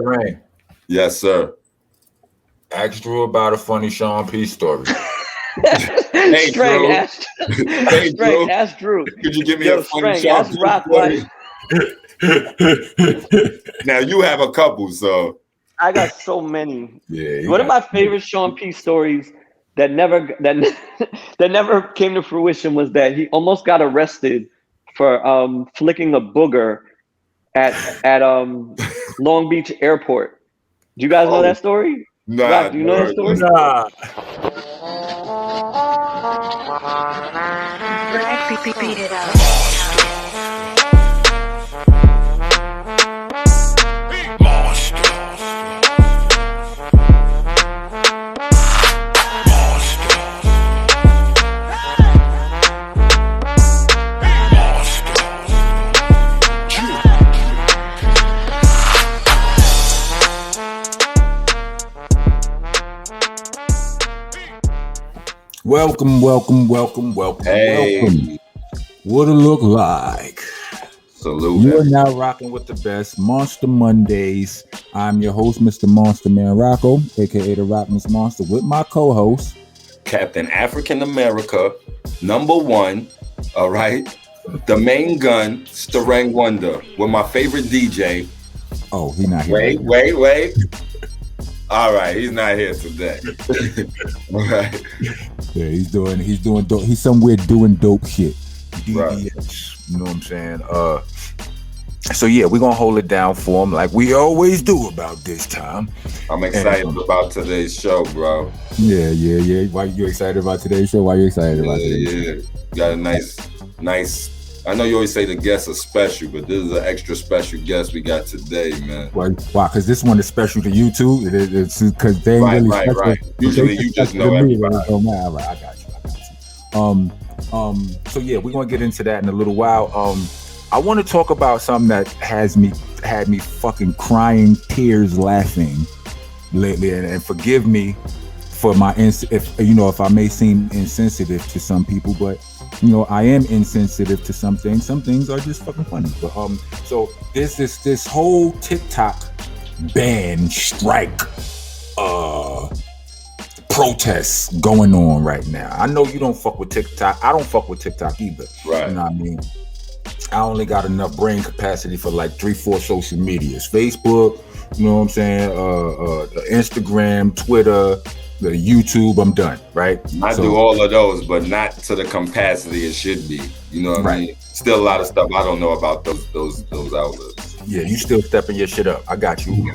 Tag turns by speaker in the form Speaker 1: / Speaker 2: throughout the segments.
Speaker 1: Rain.
Speaker 2: Yes, sir.
Speaker 1: Ask Drew about a funny Sean P story.
Speaker 2: Hey, Drew.
Speaker 3: Ask Drew.
Speaker 2: Could you give me a funny Sean P
Speaker 3: Rock
Speaker 2: story? Now you have a couple, so
Speaker 3: I got so many.
Speaker 1: Yeah.
Speaker 3: One of my favorite Sean P stories that never came to fruition was that he almost got arrested for flicking a booger at Long Beach Airport. Do you guys know that story?
Speaker 2: Nah.
Speaker 3: Rock, do you know that story?
Speaker 1: Nah.
Speaker 4: Beat it up.
Speaker 1: Welcome.
Speaker 2: Hey.
Speaker 1: What it look like?
Speaker 2: Salute.
Speaker 1: You are now rocking with the best, Monsta Mondayz. I'm your host, Mr. Monster Man Rocco, aka the Rockness Monster, with my co-host,
Speaker 2: Captain African America, #1. All right. The main gun, Starang Wonder, with my favorite DJ.
Speaker 1: Oh, he not here.
Speaker 2: Wait. All right, he's not here today. All right.
Speaker 1: Yeah, he's doing dope. He's somewhere doing dope shit. DDS,
Speaker 2: Right.
Speaker 1: You know what I'm saying? So yeah, we're gonna hold it down for him like we always do about this time.
Speaker 2: I'm excited about today's show, bro.
Speaker 1: Yeah. Why you excited about today's show? Why you excited about today's show?
Speaker 2: Yeah. Got a nice. I know you always say the guests are special, but this is an extra special guest we got today, man.
Speaker 1: Why? Because this one is special to you too. It's because they ain't really special.
Speaker 2: Right. Usually you just know everybody.
Speaker 1: All right, I got you. So yeah, we're gonna get into that in a little while. I want to talk about something that had me fucking crying tears laughing lately, and forgive me for my if I may seem insensitive to some people, but I am insensitive to some things. Some things are just fucking funny. But so there's this whole TikTok ban strike protests going on right now. I know you don't fuck with TikTok. I don't fuck with TikTok either.
Speaker 2: Right.
Speaker 1: You know what I mean? I only got enough brain capacity for like 3-4 social medias. Facebook, you know what I'm saying? Instagram, Twitter, the YouTube, I'm done, right?
Speaker 2: I do all of those, but not to the capacity it should be. You know what I mean? Still a lot of stuff I don't know about those outlets.
Speaker 1: Yeah, you still stepping your shit up. I got you.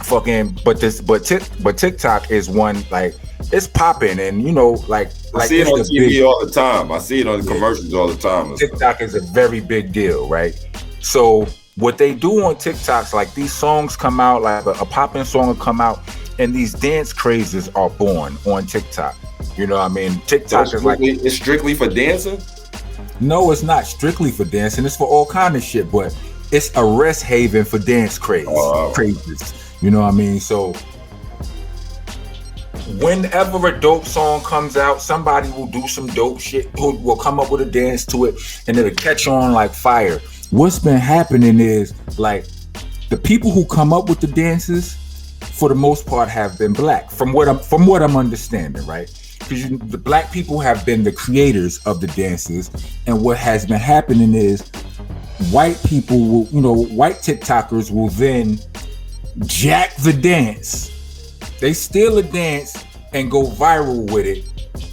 Speaker 1: But TikTok is one, like, it's popping, and
Speaker 2: I see it on TV all the time. I see it on the commercials all the time.
Speaker 1: TikTok is a very big deal, right? So what they do on TikToks, like these songs come out, like a popping song will come out, and these dance crazes are born on TikTok. You know what I mean? TikTok
Speaker 2: is like, it's strictly for dancing?
Speaker 1: No, it's not strictly for dancing. It's for all kind of shit, but it's a rest haven for dance crazes. You know what I mean? So whenever a dope song comes out, somebody will do some dope shit, who will come up with a dance to it, and it'll catch on like fire. What's been happening is, like, the people who come up with the dances, for the most part, have been black. From what I'm understanding, right? Because the black people have been the creators of the dances, and what has been happening is white people will, white TikTokers will then jack the dance. They steal a dance and go viral with it.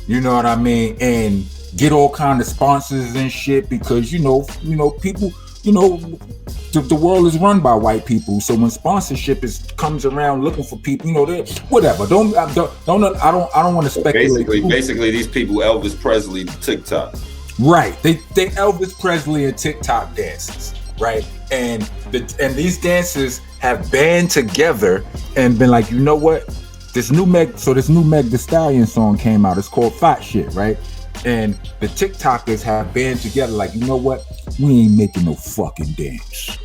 Speaker 1: You know what I mean? And get all kind of sponsors and shit, because people, the world is run by white people. So when sponsorship comes around looking for people, they whatever. I don't want to speculate.
Speaker 2: Basically, these people Elvis Presley TikTok.
Speaker 1: Right. They Elvis Presley and TikTok dances. Right. And these dancers have band together and been like, you know what? This new Meg Thee Stallion song came out. It's called Fat Shit, right? And the TikTokers have band together like, you know what? We ain't making no fucking dance.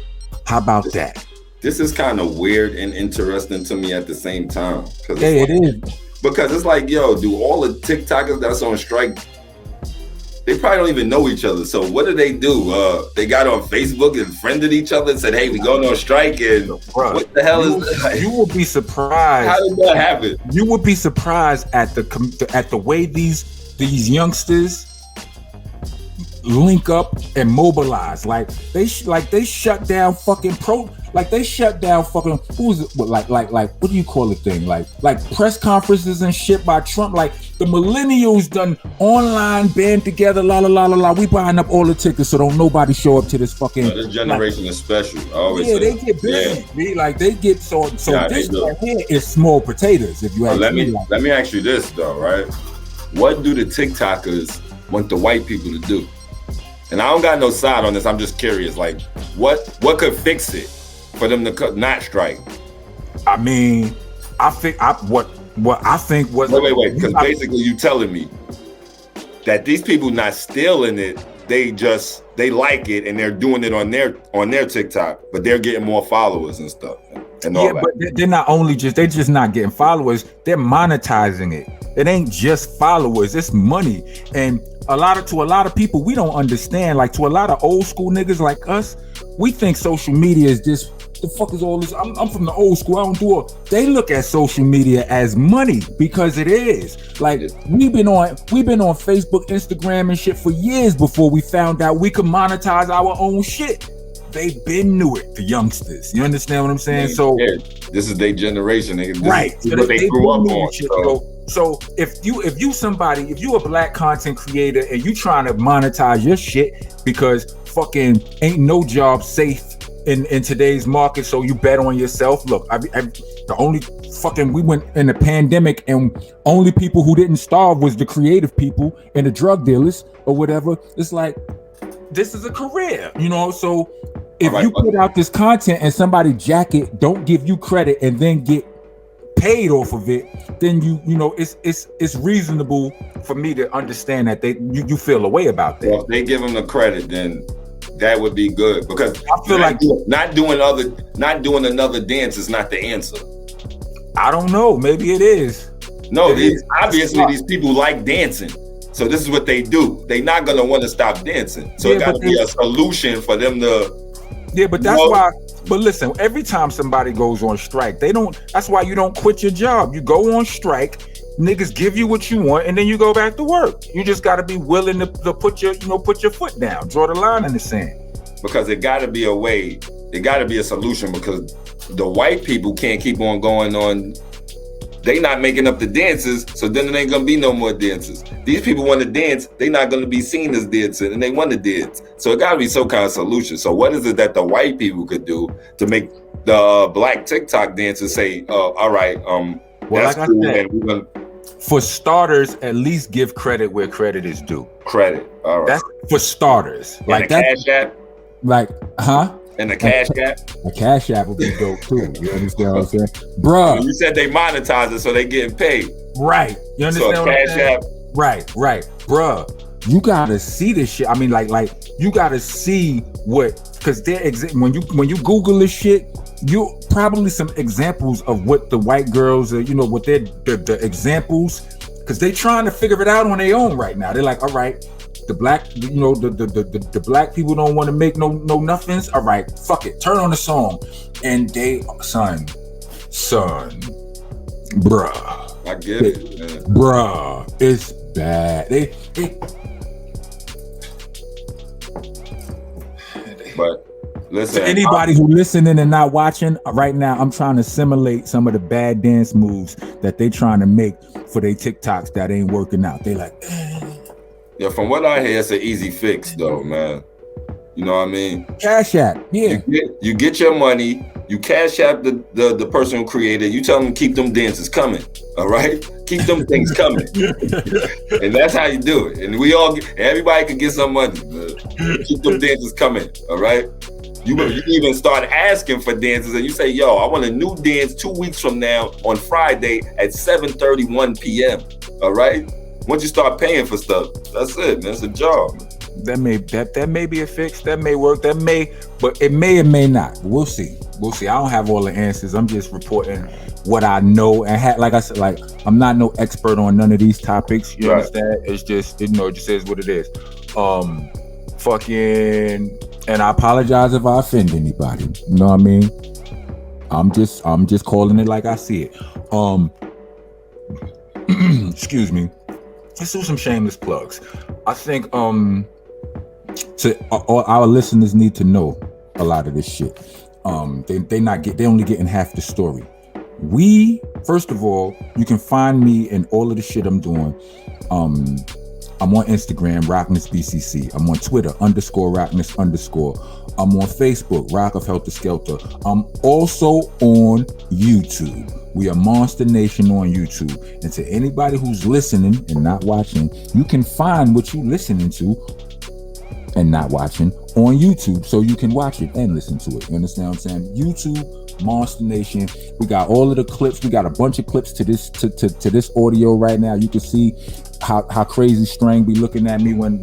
Speaker 1: How about that?
Speaker 2: This is kind of weird and interesting to me at the same time.
Speaker 1: It is.
Speaker 2: Because it's like, yo, do all the TikTokers that's on strike they probably don't even know each other. So what do? They got on Facebook and friended each other and said, "Hey, we going on strike." And
Speaker 1: Bruh,
Speaker 2: what the hell is that?
Speaker 1: You will be surprised.
Speaker 2: How did that happen?
Speaker 1: You would be surprised at the way these youngsters link up and mobilize. Like they shut down fucking who's it? Like what do you call it thing? Like press conferences and shit by Trump. Like the millennials done online band together. La la la la la. We buying up all the tickets so don't nobody show up to this fucking.
Speaker 2: This generation is special. I always
Speaker 1: yeah,
Speaker 2: say.
Speaker 1: they get busy. Yeah. Like they get so
Speaker 2: Yeah,
Speaker 1: this right here is small potatoes. If you ask me.
Speaker 2: Let me ask you this though, right? What do the TikTokers want the white people to do? And I don't got no side on this. I'm just curious. Like, what could fix it for them to not strike?
Speaker 1: I mean, I think what I think was
Speaker 2: wait. Because basically, you telling me that these people not stealing it. They like it and they're doing it on their TikTok, but they're getting more followers and stuff and all that.
Speaker 1: But they're not only they're just not getting followers. They're monetizing it. It ain't just followers. It's money. And to a lot of people, we don't understand. Like to a lot of old school niggas like us, we think social media is just the fuck is all this. I'm from the old school. I don't do it. They look at social media as money because it is. Like we've been on Facebook, Instagram, and shit for years before we found out we could monetize our own shit. They been knew it, the youngsters. You understand what I'm saying? So
Speaker 2: this is their generation.
Speaker 1: Right.
Speaker 2: This is what they grew up on.
Speaker 1: So if you a black content creator and you trying to monetize your shit because fucking ain't no job safe in today's market, so you bet on yourself. Look, we went in the pandemic and only people who didn't starve was the creative people and the drug dealers or whatever. It's like this is a career, you know. So if you put out this content and somebody jack it, don't give you credit and then get paid off of it, then you know it's reasonable for me to understand that you feel a way about that.
Speaker 2: Well, if they give them the credit, then that would be good, because
Speaker 1: I feel like
Speaker 2: not doing another dance is not the answer.
Speaker 1: I don't know, maybe it is.
Speaker 2: No, these people like dancing, so this is what they do. They're not gonna want to stop dancing, so it got to be a solution for them to.
Speaker 1: Yeah, but that's why. But listen, every time somebody goes on strike, that's why you don't quit your job. You go on strike, niggas give you what you want, and then you go back to work. You just got to be willing to put your foot down, draw the line in the sand. Because
Speaker 2: it got to be a way, it got to be a solution, because the white people can't keep on going on. They not making up the dances, so then there ain't gonna be no more dances. These people want to dance, they not gonna be seen as dancing, and they want to dance. So it gotta be some kind of solution. So what is it that the white people could do to make the black TikTok dancers say, all right,
Speaker 1: well,
Speaker 2: that's
Speaker 1: like
Speaker 2: cool,
Speaker 1: I said,
Speaker 2: and we're gonna...
Speaker 1: For starters, at least give credit where credit is due.
Speaker 2: Credit, all right.
Speaker 1: That's for starters.
Speaker 2: And like that. Cash App?
Speaker 1: Like, huh?
Speaker 2: And the Cash App?
Speaker 1: The Cash App would be dope too. You understand what I'm saying? Bruh.
Speaker 2: You said they monetize it, so they getting paid.
Speaker 1: Right. You understand
Speaker 2: so
Speaker 1: what I'm
Speaker 2: Cash
Speaker 1: saying?
Speaker 2: App.
Speaker 1: Right. Bruh. You gotta see this shit. I mean, like you gotta see because when you Google this shit, you probably some examples of what the white girls are, what they're the examples, because they trying to figure it out on their own right now. They're like, all right, the black, the black people don't want to make no nothings. All right, fuck it, turn on the song, and they son, bruh.
Speaker 2: I get it, man.
Speaker 1: Bruh, it's bad.
Speaker 2: But listen,
Speaker 1: to anybody who listening and not watching right now, I'm trying to simulate some of the bad dance moves that they trying to make for their TikToks that ain't working out. They like,
Speaker 2: yeah, from what I hear, it's an easy fix though, man. You know what I mean?
Speaker 1: Cash App, yeah.
Speaker 2: You get your money, you Cash App the person who created, you tell them to keep them dances coming, all right? Keep them things coming. And that's how you do it. And everybody can get some money. Keep them dances coming, all right? You even start asking for dances and you say, yo, I want a new dance 2 weeks from now on Friday at 7:31 p.m., all right? Once you start paying for stuff, that's it, man. It's a job.
Speaker 1: That may be a fix. That may work. But it may or may not. We'll see. I don't have all the answers. I'm just reporting what I know, and like I said, like I'm not no expert on none of these topics. You understand? It's just it just is what it is. Fucking, and I apologize if I offend anybody. You know what I mean? I'm just calling it like I see it. Excuse me. Let's do some shameless plugs. I think all our listeners need to know a lot of this shit. They only getting half the story. First of all, you can find me in all of the shit I'm doing. I'm on Instagram, Rockness BCC. I'm on Twitter, _Rockness_. I'm on Facebook, Rock of Helter Skelter. I'm also on YouTube. We are Monster Nation on YouTube. And to anybody who's listening and not watching, you can find what you listening to and not watching on YouTube, so you can watch it and listen to it. You understand what I'm saying? YouTube, Monster Nation. We got all of the clips. We got a bunch of clips to this audio right now. You can see how crazy Strang be looking at me when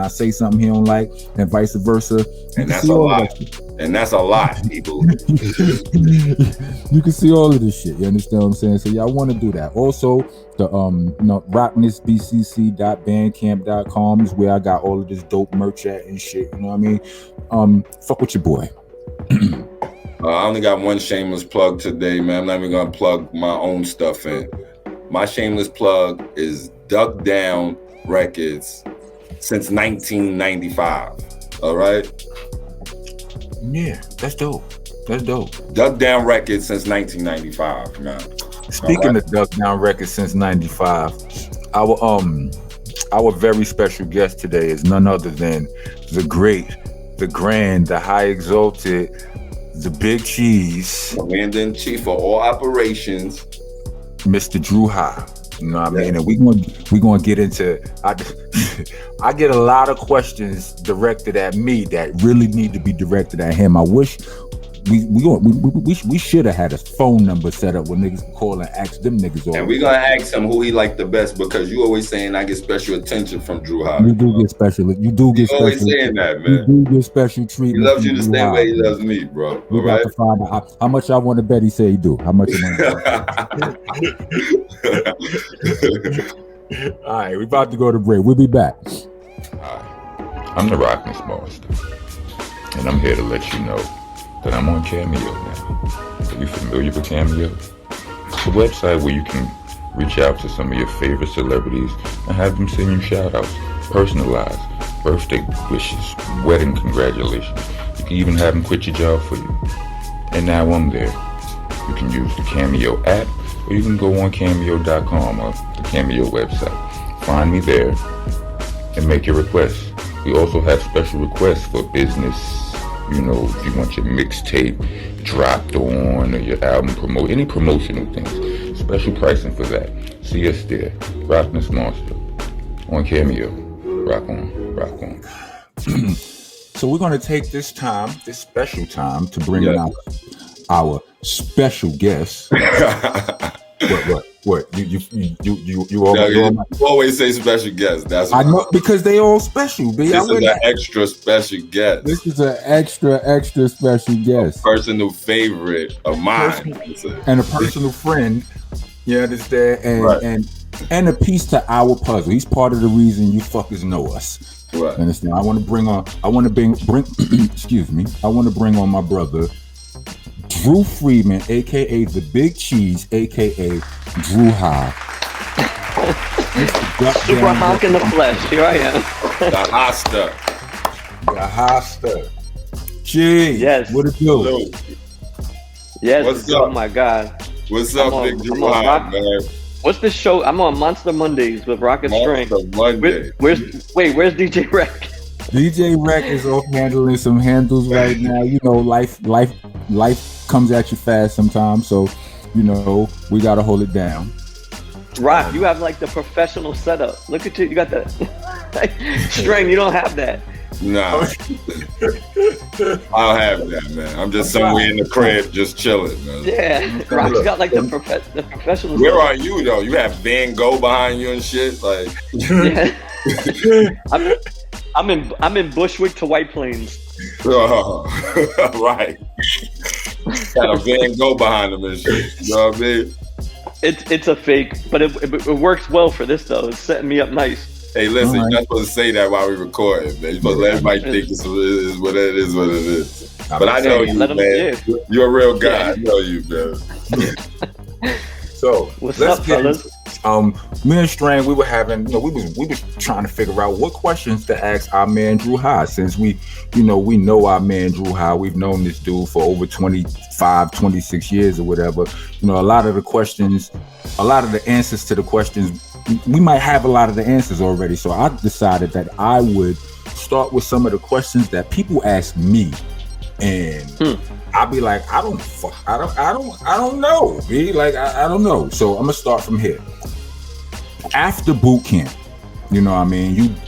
Speaker 1: I say something he don't like, and vice versa.
Speaker 2: And that's a lot. And that's a lot, people.
Speaker 1: You can see all of this shit. You understand what I'm saying? So y'all want to do that. Also, the rocknessbcc.bandcamp.com is where I got all of this dope merch at and shit. You know what I mean? Fuck with your boy.
Speaker 2: I only got one shameless plug today, man. I'm not even gonna plug my own stuff in. My shameless plug is DuckDown Records since 1995. All right.
Speaker 1: Yeah, that's dope.
Speaker 2: DuckDown Records since 1995, man.
Speaker 1: Speaking of DuckDown Records since 95, our very special guest today is none other than the great, the grand, the high exalted, the big cheese,
Speaker 2: Commander-in-Chief for all operations,
Speaker 1: Mr. DruHa. You know what I mean? And we gonna get into. I get a lot of questions directed at me that really need to be directed at him. I wish we should have had a phone number set up where niggas can call and ask them niggas.
Speaker 2: And we're gonna ask him who he liked the best, because you always saying I get special attention from DruHa.
Speaker 1: You do get special. You
Speaker 2: always saying that, man.
Speaker 1: You do get special treatment.
Speaker 2: He loves you the same way he loves me, bro.
Speaker 1: We got to find out how much I want to bet he say he do. How much you want All right, we about to go to break. We'll be back.
Speaker 5: Hi, I'm the Rockness Monster, and I'm here to let you know that I'm on Cameo now. Are you familiar with Cameo? It's a website where you can reach out to some of your favorite celebrities and have them send you shout-outs, personalized, birthday wishes, wedding congratulations. You can even have them quit your job for you. And now I'm there. You can use the Cameo app, or you can go on Cameo.com or the Cameo website. Find me there and make your requests. We also have special requests for business. You know, if you want your mixtape dropped on or your album promote, any promotional things, special pricing for that. See us there. Rockness Monster on Cameo. Rock on.
Speaker 1: So we're gonna take this special time to bring in our special guest. What? You
Speaker 2: always say special guest. That's
Speaker 1: I know, because they all special.
Speaker 2: This is an extra special guest.
Speaker 1: This is an extra special guest.
Speaker 2: A personal favorite of mine.
Speaker 1: And a personal friend. You understand? And a piece to our puzzle. He's part of the reason you fuckers know us.
Speaker 2: Right.
Speaker 1: Understand? I want to bring excuse me. I want to bring on my brother Drew Freeman, aka the Big Cheese, aka DruHa.
Speaker 3: Super honk in the flesh. Here I am.
Speaker 2: The Hasta.
Speaker 1: Cheese.
Speaker 3: Yes.
Speaker 1: What it do?
Speaker 2: Hello.
Speaker 3: Yes.
Speaker 2: What's
Speaker 3: oh
Speaker 2: up?
Speaker 3: my God.
Speaker 2: What's up, Big DruHa, man?
Speaker 3: What's the show? I'm on Monsta Mondayz with Rocket String.
Speaker 2: Monsta Mondayz.
Speaker 3: Where's DJRek?
Speaker 1: DJRek is off handling some handles right now. You know, life comes at you fast sometimes, so you know we gotta hold it down.
Speaker 3: Rock, you have like the professional setup. Look at you got the String. You don't have that.
Speaker 2: Nah, I'll have that, man. I'm just somewhere in the crib, just chilling, man.
Speaker 3: Yeah, Rock's got like the professional.
Speaker 2: Where
Speaker 3: setup.
Speaker 2: are you though? You have Van Gogh behind you and shit, like.
Speaker 3: Yeah. I'm in Bushwick to White Plains.
Speaker 2: Right. Got a Van Gogh behind him and shit. You know what I mean?
Speaker 3: It's a fake, but it works well for this though. It's setting me up nice.
Speaker 2: Hey, listen, you're not supposed to say that while we recording, man. You're supposed to let everybody think it's what it is. But I know you, man. You're a real guy. I know you, man.
Speaker 1: So
Speaker 3: what's up, fellas?
Speaker 1: Me and Strang, we were having, we was trying to figure out what questions to ask our man DruHa, since we know our man DruHa. We've known this dude for over 25, 26 years or whatever. A lot of the answers to the questions, we might have a lot of the answers already. So I decided that I would start with some of the questions that people ask me, and I'll be like, I don't know. Be like, I don't know. So I'm gonna start from here. After boot camp,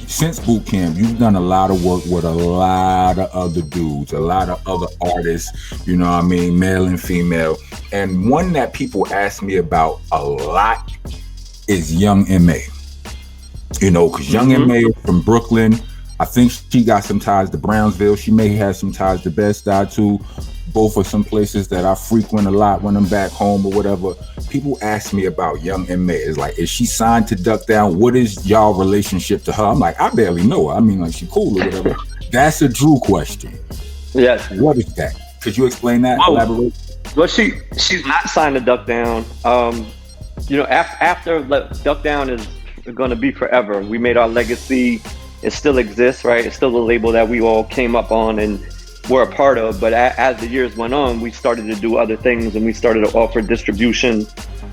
Speaker 1: since boot camp, you've done a lot of work with a lot of other dudes, a lot of other artists, male and female. And one that people ask me about a lot is Young M.A. Because Young M.A. from Brooklyn. I think she got some ties to Brownsville. She may have some ties to Bed-Stuy too. Both are some places that I frequent a lot when I'm back home or whatever. People ask me about Young M.A. It's like, is she signed to DuckDown? What is y'all relationship to her? I'm like, I barely know her. I mean, like, she cool or whatever. That's a Drew question.
Speaker 3: Yes.
Speaker 1: What is that? Could you explain that? Elaborate?
Speaker 3: Well, she's not signed to DuckDown. After DuckDown is going to be forever. We made our legacy. It still exists, right? It's still the label that we all came up on and were a part of. But as the years went on, we started to do other things, and we started to offer distribution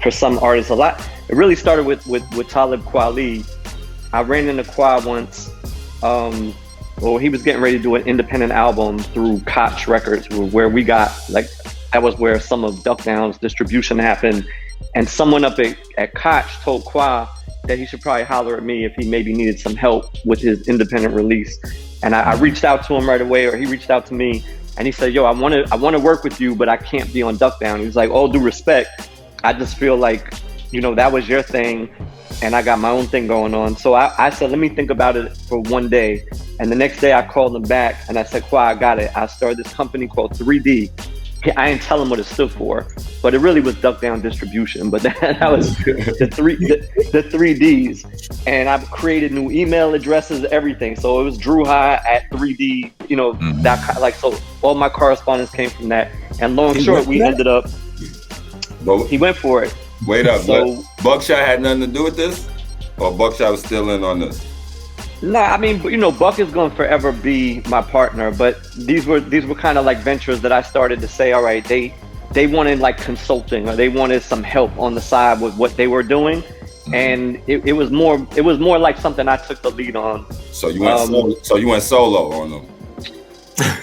Speaker 3: for some artists a lot. It really started with Talib Kweli. I ran into Kwa once. He was getting ready to do an independent album through Koch Records, where we got, that was where some of DuckDown's distribution happened. And someone up at Koch told Kwa that he should probably holler at me if he maybe needed some help with his independent release. And I reached out to him right away, or he reached out to me, and he said, yo, I want to work with you, but I can't be on DuckDown. He was like, all due respect, I just feel like, that was your thing, and I got my own thing going on. So I said, let me think about it for one day. And the next day I called him back, and I said, Kwa, I got it. I started this company called 3D. I didn't tell him what it stood for, but it really was DuckDown Distribution. But that was the 3Ds, and I've created new email addresses, everything. So it was DruHa at 3D, that so all my correspondence came from that. And long and short, we ended up. He went for it.
Speaker 2: Wait up, so Buckshot had nothing to do with this, or Buckshot was still in on this?
Speaker 3: Nah, I mean, Buck is going to forever be my partner, but these were kind of like ventures that I started to say, all right, they wanted like consulting, or they wanted some help on the side with what they were doing, and it was more like something I took the lead on.
Speaker 2: So you went solo on them.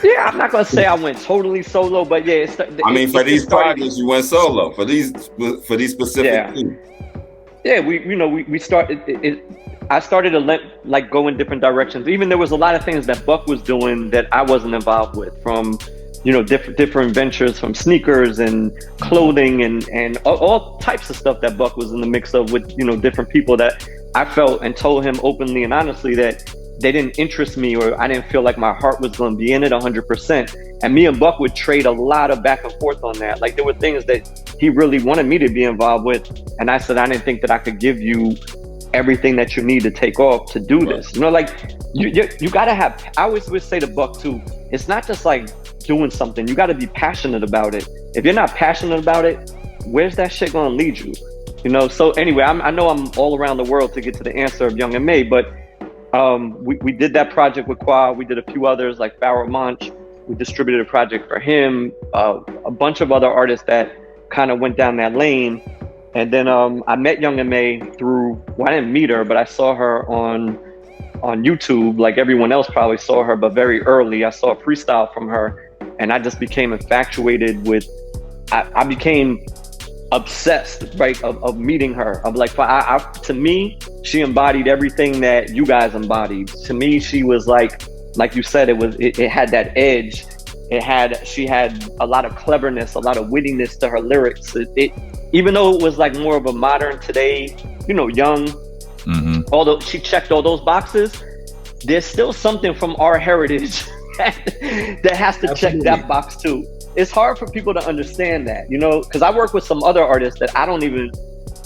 Speaker 3: Yeah, I'm not gonna say I went totally solo, but yeah.
Speaker 2: For these projects, you went solo for these specific things.
Speaker 3: Yeah, we started. I started to go in different directions. Even there was a lot of things that Buck was doing that I wasn't involved with, from different ventures, from sneakers and clothing and all types of stuff that Buck was in the mix of with different people that I felt and told him openly and honestly that they didn't interest me, or I didn't feel like my heart was going to be in it 100%. And me and Buck would trade a lot of back and forth on that. Like, there were things that he really wanted me to be involved with, and I said I didn't think that I could give you everything that you need to take off to do this. You gotta have. I always would say to Buck too, it's not just like doing something. You got to be passionate about it. If you're not passionate about it, where's that shit going to lead you? So anyway, I know I'm all around the world to get to the answer of Young M.A., but we did that project with Qua. We did a few others like Pharaoh Monch. We distributed a project for him, a bunch of other artists that kind of went down that lane. And then I met Young M.A. through, I didn't meet her, but I saw her on YouTube, like everyone else probably saw her, but very early. I saw a freestyle from her, and I just became infatuated with, I became obsessed, right, of meeting her. Of like, to me, she embodied everything that you guys embodied. To me, she was like you said, it had that edge. She had a lot of cleverness, a lot of wittiness to her lyrics. Even though it was like more of a modern today, young, although she checked all those boxes, there's still something from our heritage that has to check that box too. It's hard for people to understand that, you know, because I work with some other artists that I don't even,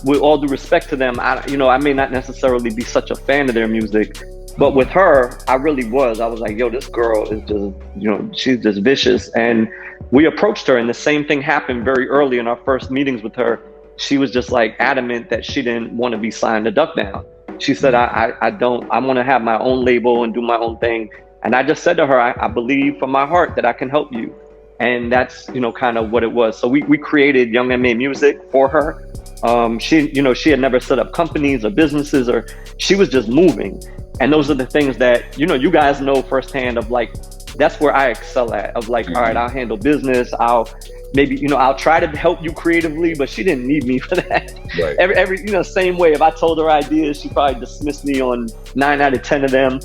Speaker 3: with all due respect to them, I may not necessarily be such a fan of their music, but with her, I really was. I was like, yo, this girl is just, you know, she's just vicious. And we approached her, and the same thing happened very early in our first meetings with her. She was just like adamant that she didn't want to be signed to DuckDown. She said, I want to have my own label and do my own thing. And I just said to her, I believe from my heart that I can help you. And that's, you know, kind of what it was. So we created Young M.A. Music for her. She had never set up companies or businesses, or she was just moving. And those are the things that, you know, you guys know firsthand of, like, that's where I excel at, of like, all right, I'll handle business. I'll try to help you creatively, but she didn't need me for that. Right. Every you know, same way, if I told her ideas, she probably dismissed me on 9 out of 10 of them.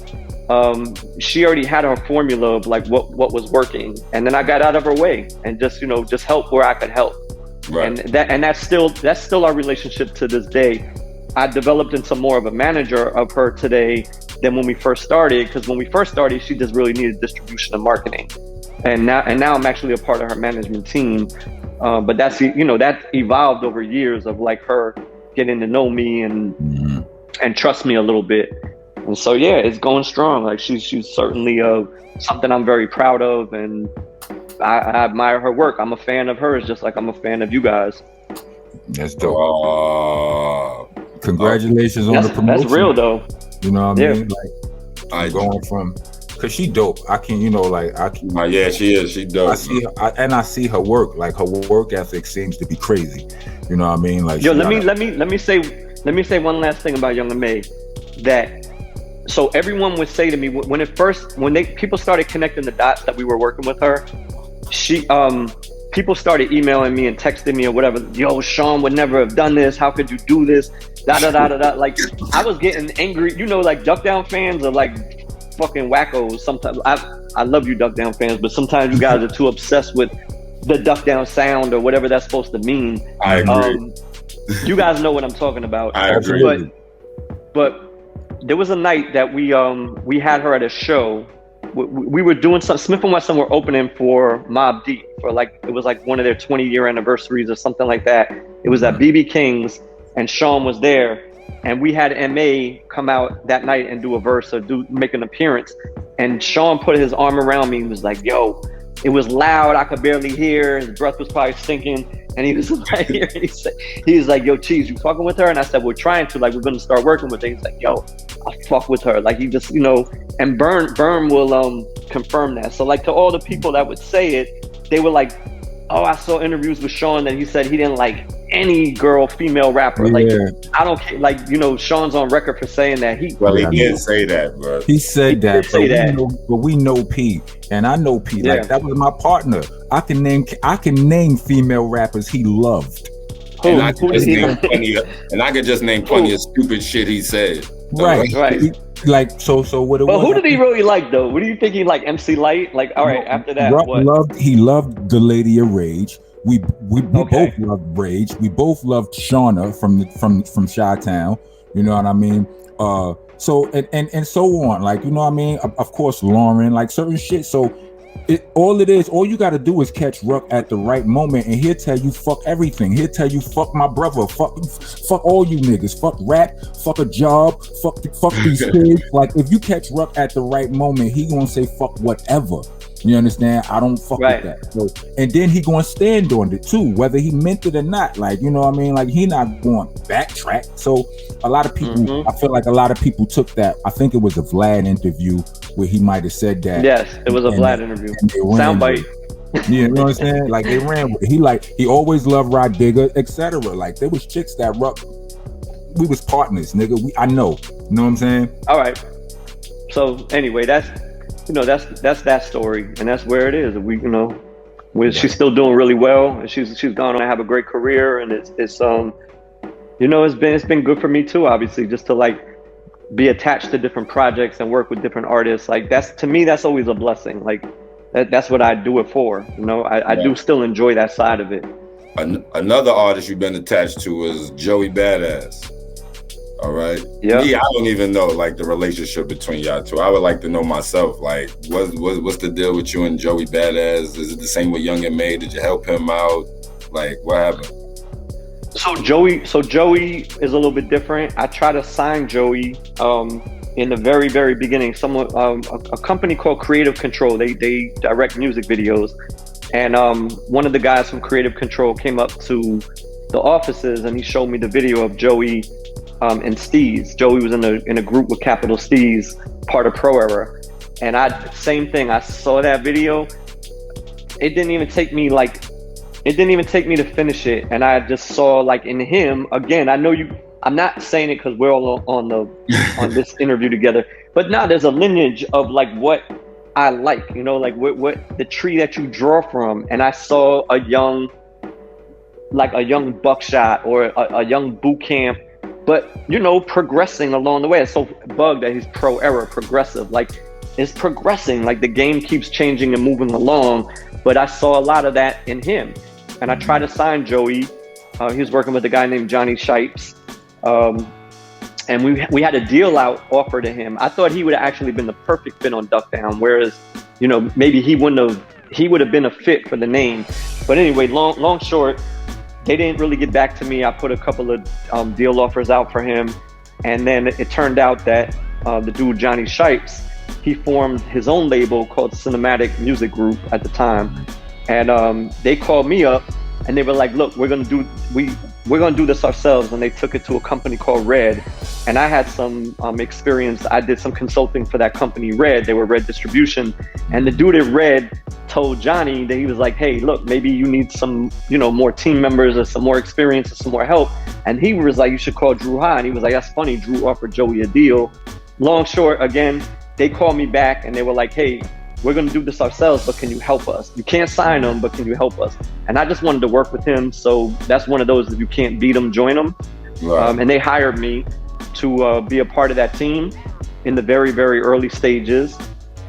Speaker 3: She already had her formula of like what was working. And then I got out of her way and just help where I could help. Right. And that's still our relationship to this day. I developed into more of a manager of her today than when we first started, because when we first started, she just really needed distribution and marketing. And now I'm actually a part of her management team. But that's, you know, that evolved over years of like her getting to know me and trust me a little bit. And so, yeah, it's going strong. Like she's certainly something I'm very proud of, and I admire her work. I'm a fan of hers, just like I'm a fan of you guys.
Speaker 1: That's dope. Congratulations on the promotion.
Speaker 3: That's real though.
Speaker 1: You know what I mean? Like going from, cause she dope. I can, you know, like I can.
Speaker 2: Yeah, she is. She dope.
Speaker 1: I see her work. Like her work ethic seems to be crazy. You know what I mean? Like,
Speaker 3: yo, let me say one last thing about Young M.A. that. So everyone would say to me when people started connecting the dots that we were working with her, people started emailing me and texting me or whatever. Yo, Sean would never have done this. How could you do this? Da da da da da. Like I was getting angry. You know, like DuckDown fans are like fucking wackos. Sometimes I love you DuckDown fans, but sometimes you guys are too obsessed with the DuckDown sound or whatever that's supposed to mean.
Speaker 2: I agree.
Speaker 3: You guys know what I'm talking about.
Speaker 2: I agree.
Speaker 3: But there was a night that we had her at a show. We were doing some, Smith & Wesson were opening for Mobb Deep for it was like one of their 20-year anniversaries or something like that. It was at BB King's and Sean was there, and we had M.A. come out that night and do a verse or make an appearance. And Sean put his arm around me and was like, yo, it was loud. I could barely hear. His breath was probably stinking. And he was right here. And he was like, yo, Cheese, you fucking with her? And I said, we're trying to, like, we're going to start working with her. He's like, yo, I fuck with her. Like, he just, you know, and Burn will confirm that. So, like, to all the people that would say it, they were like, oh, I saw interviews with Sean that he said he didn't like any female rapper. Like, I don't care. Like, you know, Sean's on record for saying that.
Speaker 2: He didn't say that, bro.
Speaker 1: He said that, but we know P, and I know P. Yeah. Like, that was my partner. I can name female rappers he loved.
Speaker 2: And I could just name plenty of stupid shit he said.
Speaker 1: Right. Like, so what it was.
Speaker 3: But who did he really like, though? What do you think he like? MC Lyte? Like, all right, after that,
Speaker 1: he loved the Lady of Rage. We both loved Rage. We both loved Shauna from Chi-Town. You know what I mean? So and so on. Like, you know what I mean? Of course, Lauren, like certain shit. So all you got to do is catch Ruck at the right moment, and he'll tell you fuck everything. He'll tell you fuck my brother, fuck all you niggas, fuck rap, fuck a job, fuck these kids. Like, if you catch Ruck at the right moment, he gonna say fuck whatever. You understand? I don't fuck with that. So, and then he gonna stand on it too, whether he meant it or not. Like, you know what I mean? Like, he not going backtrack. So a lot of people, I feel like a lot of people took that. I think it was a Vlad interview where he might have said that.
Speaker 3: Yes, it was a Vlad interview. Soundbite.
Speaker 1: Yeah, you know what I'm saying? Like, they ran with it. He always loved Rod Digger, etc. Like, there was chicks that we was partners, nigga. I know. You know what I'm saying?
Speaker 3: All right. So anyway, that's that story, and that's where it is. She's still doing really well, and she's gone on to have a great career, and it's been good for me too, obviously, just to like be attached to different projects and work with different artists. Like, to me that's always a blessing. Like, that's what I do it for. You know, I do still enjoy that side of it.
Speaker 2: Another artist you've been attached to is Joey Badass. All right.
Speaker 3: Yeah.
Speaker 2: Me, I don't even know like the relationship between y'all two. I would like to know myself. Like, what's the deal with you and Joey Badass? Is it the same with Young and May? Did you help him out? Like, what happened?
Speaker 3: So Joey is a little bit different. I tried to sign Joey in the very, very beginning. A company called Creative Control. They direct music videos, and one of the guys from Creative Control came up to the offices and he showed me the video of Joey and Steez. Joey was in a group with Capital Steez, part of Pro Era, and same thing. I saw that video. It didn't even take me to finish it, and I just saw like in him again. I know you. I'm not saying it because we're all on this interview together, but now there's a lineage of like what I like, you know, like what the tree that you draw from, and I saw a young Buckshot or a young Boot Camp, but you know, progressing along the way. It's so bugged that he's Pro Era progressive, like it's progressing, like the game keeps changing and moving along. But I saw a lot of that in him, and I tried to sign Joey. He was working with a guy named Johnny Shipes, and we had a deal out offer to him. I thought he would have actually been the perfect fit on DuckDown, whereas you know maybe he would have been a fit for the name. But anyway, long short, they didn't really get back to me. I put a couple of deal offers out for him, and then it turned out that the dude Johnny Shipes, he formed his own label called Cinematic Music Group at the time, and they called me up and they were like, "Look, we're gonna do this ourselves." And they took it to a company called Red, and I had some experience. I did some consulting for that company, Red. They were Red Distribution, and the dude at Red told Johnny that he was like, "Hey, look, maybe you need some, you know, more team members or some more experience or some more help." And he was like, "You should call DruHa." And he was like, "That's funny. Drew offered Joey a deal." Long short, again, they called me back and they were like, "Hey, we're going to do this ourselves, but can you help us? You can't sign him, but can you help us?" And I just wanted to work with him. So that's one of those, if you can't beat them, join them. Right. And they hired me to be a part of that team in the very, very early stages.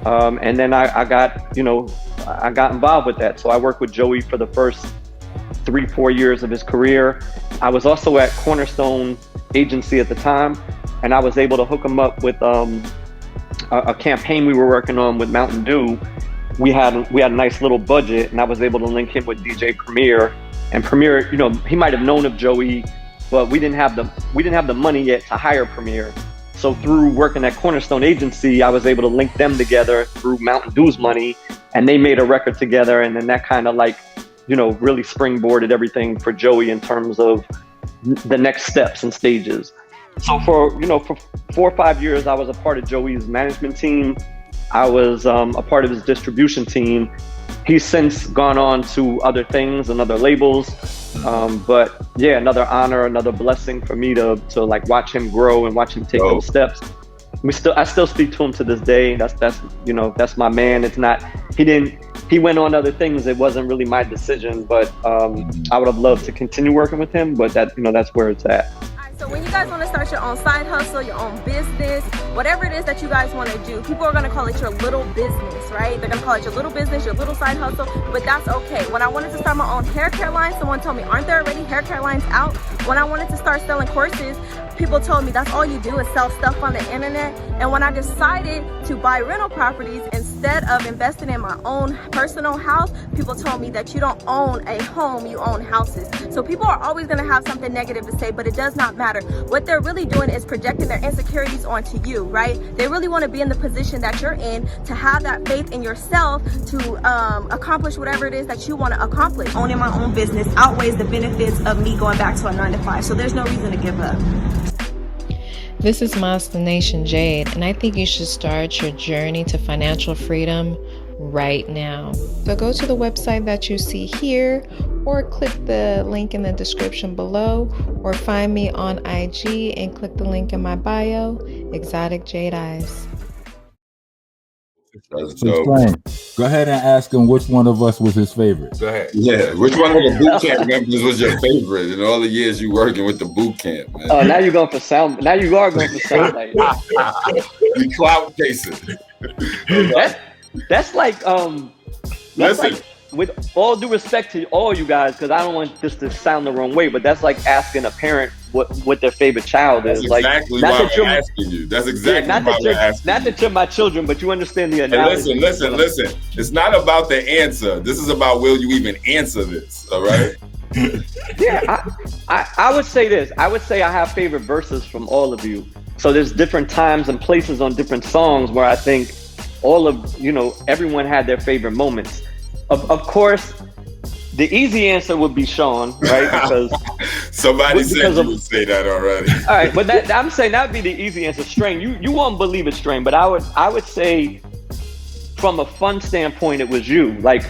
Speaker 3: And then I got involved with that. So I worked with Joey for the first 3-4 years of his career. I was also at Cornerstone Agency at the time, and I was able to hook him up with a campaign we were working on with Mountain Dew. We had a nice little budget, and I was able to link him with DJ Premier. And Premier, you know, he might have known of Joey, but we didn't have the money yet to hire Premier. So through working at Cornerstone Agency, I was able to link them together through Mountain Dew's money, and they made a record together. And then that kind of like, you know, really springboarded everything for Joey in terms of the next steps and stages. So for 4 or 5 years, I was a part of Joey's management team. I was a part of his distribution team. He's since gone on to other things and other labels. But yeah, another honor, another blessing for me to like watch him grow and watch him take those steps. I still speak to him to this day. That's my man. It's not, he went on other things. It wasn't really my decision, but I would have loved to continue working with him, but that's where it's at.
Speaker 6: So when you guys want to start your own side hustle, your own business, whatever it is that you guys want to do, people are going to call it your little business, right? They're going to call it your little business, your little side hustle, but that's okay. When I wanted to start my own hair care line, someone told me, aren't there already hair care lines out? When I wanted to start selling courses, people told me that's all you do is sell stuff on the internet. And when I decided to buy rental properties instead of investing in my own personal house, people told me that you don't own a home, you own houses. So people are always going to have something negative to say, but it does not matter. What they're really doing is projecting their insecurities onto you, right? They really want to be in the position that you're in, to have that faith in yourself to accomplish whatever it is that you want to accomplish. Owning my own business outweighs the benefits of me going back to a 9-to-5, so there's no reason to give up.
Speaker 7: This is Monsta Nation Jade, and I think you should start your journey to financial freedom right now. So go to the website that you see here, or click the link in the description below, or find me on IG and click the link in my bio, Exotic Jade Eyes.
Speaker 1: Explain. Go ahead and ask him which one of us was his favorite.
Speaker 2: Go ahead. Yeah, which one of the boot camp members was your favorite in all the years you working with the boot camp, man?
Speaker 3: Oh, now you're going for sound. Now you are going for sound.
Speaker 2: You clout chasing.
Speaker 3: That's like
Speaker 2: Listen.
Speaker 3: with all due respect to all you guys, because I don't want this to sound the wrong way, but that's like asking a parent what their favorite child is.
Speaker 2: That's exactly
Speaker 3: like,
Speaker 2: why I'm asking you. That's exactly why I'm asking
Speaker 3: Not that you're my children, but you understand the analogy.
Speaker 2: And listen. It's not about the answer. This is about will you even answer this, all right?
Speaker 3: Yeah, I would say this. I would say I have favorite verses from all of you. So there's different times and places on different songs where I think all of, everyone had their favorite moments. Of course, the easy answer would be Sean, right? Because
Speaker 2: somebody said you would say that already. All
Speaker 3: right, but I'm saying that would be the easy answer. Strain, you won't believe it, Strain, but I would say from a fun standpoint, it was you. Like,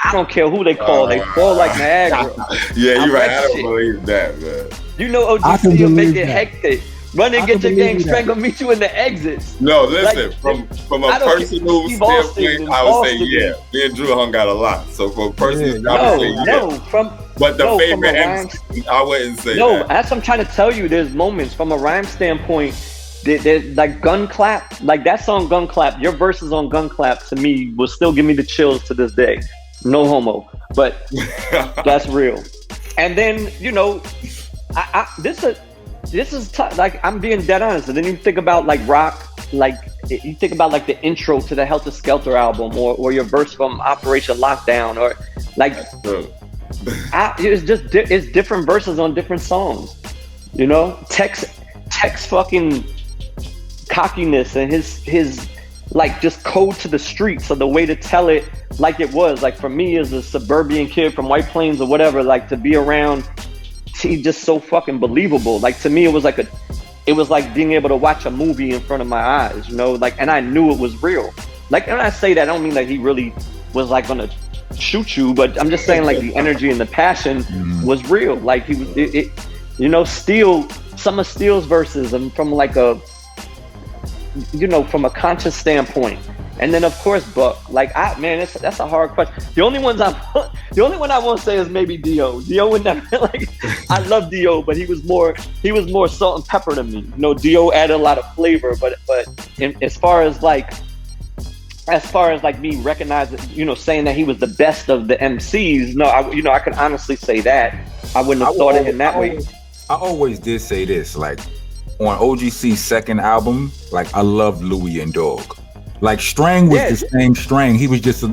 Speaker 3: I don't care who they call. They fall like Niagara.
Speaker 2: Yeah, you're right. I don't believe that, man.
Speaker 3: OGC will make it hectic. Run and get your gang strength. I'll meet you in the exits.
Speaker 2: No, listen. From a personal standpoint, I would say yeah. Me and DruHa got a lot. So for a personal, I would say yeah. But the favorite MC, I wouldn't say that.
Speaker 3: No, that's what I'm trying to tell you. There's moments from a rhyme standpoint. There's like Gun Clap, like that song Gun Clap. Your verses on Gun Clap to me will still give me the chills to this day. No homo, but that's real. And then this is tough. Like, I'm being dead honest. And then you think about like rock, like you think about like the intro to the Helter Skelter album, or your verse from Operation Lockdown, or like it's different verses on different songs. Tex fucking cockiness and his like just code to the streets, or the way to tell it like it was. Like for me as a suburban kid from White Plains or whatever, like to be around, he's just so fucking believable. Like to me, it was like being able to watch a movie in front of my eyes, like, and I knew it was real. Like, when I say that, I don't mean that he really was like gonna shoot you, but I'm just saying like the energy and the passion was real. Like he was, some of Steele's verses, and from like from a conscious standpoint. And then of course Buck. Like that's a hard question. The only one I won't say is maybe Dio. Dio would never like. I love Dio, but he was more salt and pepper to me. Dio added a lot of flavor, but as far as like me recognizing, saying that he was the best of the MCs. No, I could honestly say that. I wouldn't have thought it in that way.
Speaker 1: I always did say this, like on OGC's second album, like I loved Louis and Dog. Like Strang was the same Strang. He was just a